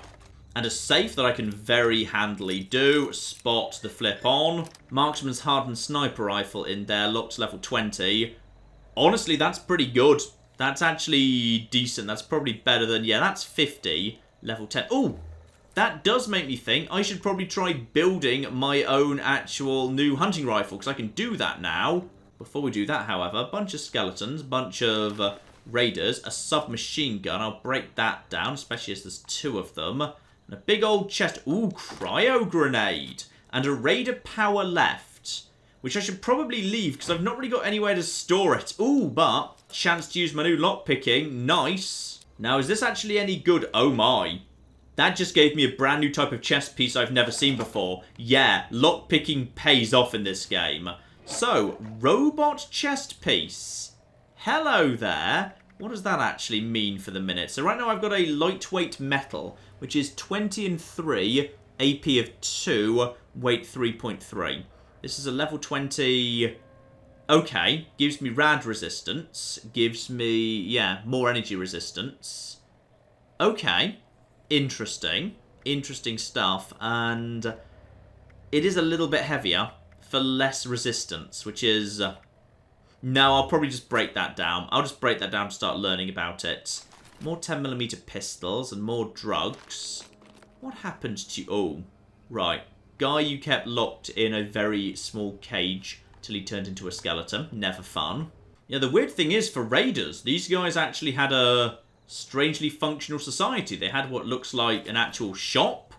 And a safe that I can very handily do. Spot the flip on. Marksman's hardened sniper rifle in there. Locked level 20. Honestly, that's pretty good. That's actually decent. That's probably better than... Yeah, that's 50. Level 10. Oh, that does make me think I should probably try building my own actual new hunting rifle. Because I can do that now. Before we do that, however, a bunch of skeletons. Bunch of raiders. A submachine gun. I'll break that down. Especially as there's 2 of them. And a big old chest. Ooh, cryo grenade. And a raider power left. Which I should probably leave because I've not really got anywhere to store it. Ooh, but chance to use my new lockpicking. Nice. Now, is this actually any good? Oh my. That just gave me a brand new type of chest piece I've never seen before. Yeah, lockpicking pays off in this game. So, robot chest piece. Hello there. What does that actually mean for the minute? So right now I've got a lightweight metal, which is 20 and 3, AP of 2, weight 3.3. This is a level 20... Okay, gives me rad resistance, gives me, yeah, more energy resistance. Okay, interesting stuff, and it is a little bit heavier for less resistance, which is... No, I'll probably just break that down. I'll just break that down to start learning about it. More 10mm pistols and more drugs. What happened to... Oh, right. Guy you kept locked in a very small cage till he turned into a skeleton. Never fun. Yeah, the weird thing is, for raiders, these guys actually had a strangely functional society. They had what looks like an actual shop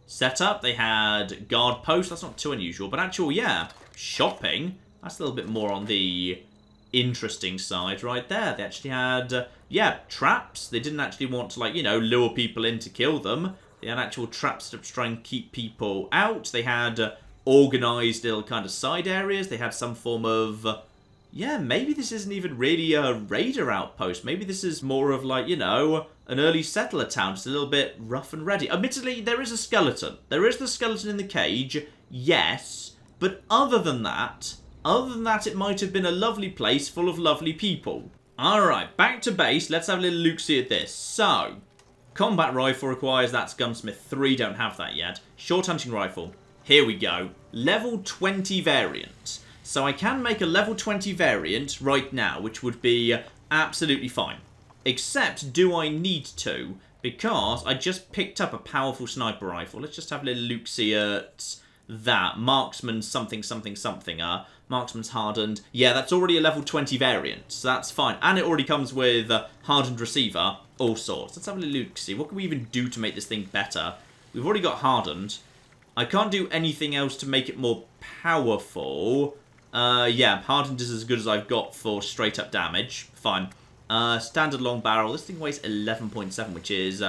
set up. They had guard posts. That's not too unusual. But actual, yeah, shopping. That's a little bit more on the interesting side right there. They actually had, yeah, traps. They didn't actually want to, like, you know, lure people in to kill them. They had actual traps to try and keep people out. They had organised little kind of side areas. They had some form of, yeah, maybe this isn't even really a raider outpost. Maybe this is more of, like, you know, an early settler town. Just a little bit rough and ready. Admittedly, there is a skeleton. There is the skeleton in the cage, yes. But other than that, it might have been a lovely place full of lovely people. Alright, back to base. Let's have a little look-see at this. So, combat rifle requires, that's gunsmith 3, don't have that yet. Short hunting rifle. Here we go. Level 20 variant. So I can make a level 20 variant right now, which would be absolutely fine. Except, do I need to? Because I just picked up a powerful sniper rifle. Let's just have a little look-see at that. Marksman something. Marksman's hardened. Yeah, that's already a level 20 variant, so that's fine. And it already comes with hardened receiver, all sorts. Let's have a little look, see what can we even do to make this thing better. We've already got hardened. I can't do anything else to make it more powerful. Yeah, hardened is as good as I've got for straight up damage. Fine. Standard long barrel. This thing weighs 11.7, which is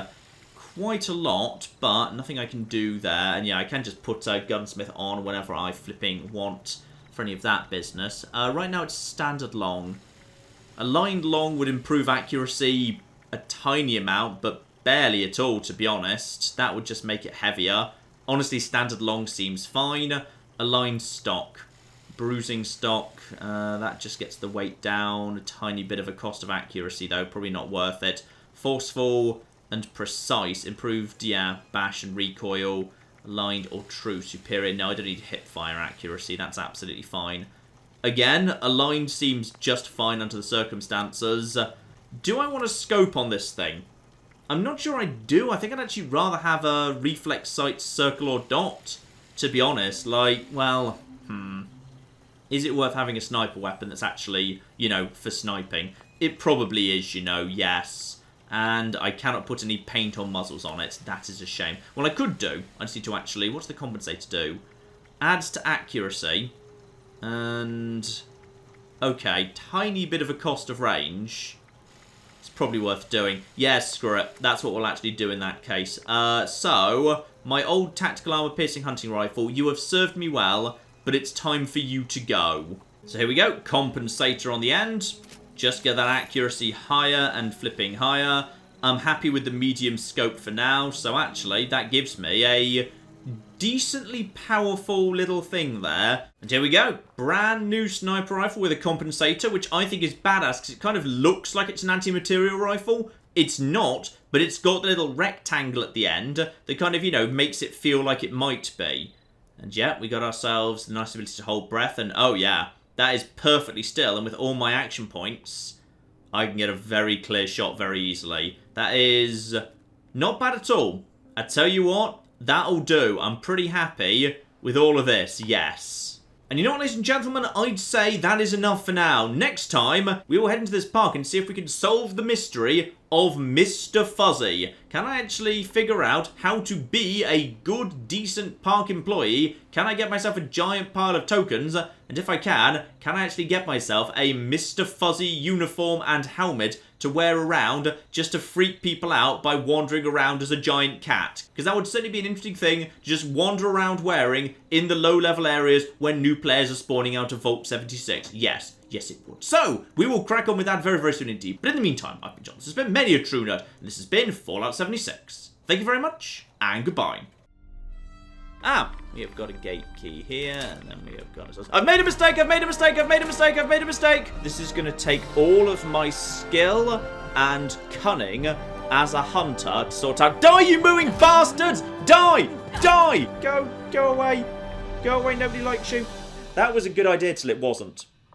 quite a lot, but nothing I can do there. And yeah, I can just put gunsmith on whenever I flipping want for any of that business. Right now it's standard long. Aligned long would improve accuracy a tiny amount, but barely at all, to be honest. That would just make it heavier. Honestly, standard long seems fine. Aligned stock. Bruising stock, that just gets the weight down. A tiny bit of a cost of accuracy, though. Probably not worth it. Forceful and precise. Improved, yeah, bash and recoil. Aligned or true. Superior. No, I don't need hip fire accuracy. That's absolutely fine. Again, aligned seems just fine under the circumstances. Do I want a scope on this thing? I'm not sure I do. I think I'd actually rather have a reflex sight, circle, or dot. To be honest, like, well, is it worth having a sniper weapon that's actually, you know, for sniping? It probably is, you know, yes. And I cannot put any paint or muzzles on it. That is a shame. Well, I could do. I just need to actually, what's the compensator do? Adds to accuracy. And, okay, tiny bit of a cost of range. It's probably worth doing. Yes, screw it. That's what we'll actually do in that case. So, my old tactical armor piercing hunting rifle, you have served me well, but it's time for you to go. So here we go. Compensator on the end. Just get that accuracy higher and flipping higher. I'm happy with the medium scope for now. So actually, that gives me a decently powerful little thing there. And here we go. Brand new sniper rifle with a compensator, which I think is badass because it kind of looks like it's an anti-material rifle. It's not, but it's got the little rectangle at the end that kind of, you know, makes it feel like it might be. And yeah, we got ourselves the nice ability to hold breath. And oh yeah, that is perfectly still. And with all my action points, I can get a very clear shot very easily. That is not bad at all. I tell you what, that'll do. I'm pretty happy with all of this, yes. And you know what, ladies and gentlemen, I'd say that is enough for now. Next time, we will head into this park and see if we can solve the mystery of Mr. Fuzzy. Can I actually figure out how to be a good, decent park employee? Can I get myself a giant pile of tokens? And if I can I actually get myself a Mr. Fuzzy uniform and helmet to wear around just to freak people out by wandering around as a giant cat? Because that would certainly be an interesting thing to just wander around wearing in the low-level areas when new players are spawning out of Vault 76. Yes, it would. So, we will crack on with that very, very soon indeed. But in the meantime, I've been John. This has been many a true nerd, and this has been Fallout 76. Thank you very much, and goodbye. We have got a gate key here, and then we have got... I've made a mistake! I've made a mistake! I've made a mistake! I've made a mistake! This is going to take all of my skill and cunning as a hunter to sort out... Die, you mooing bastards! Die! Die! Go away. Go away, nobody likes you. That was a good idea till it wasn't.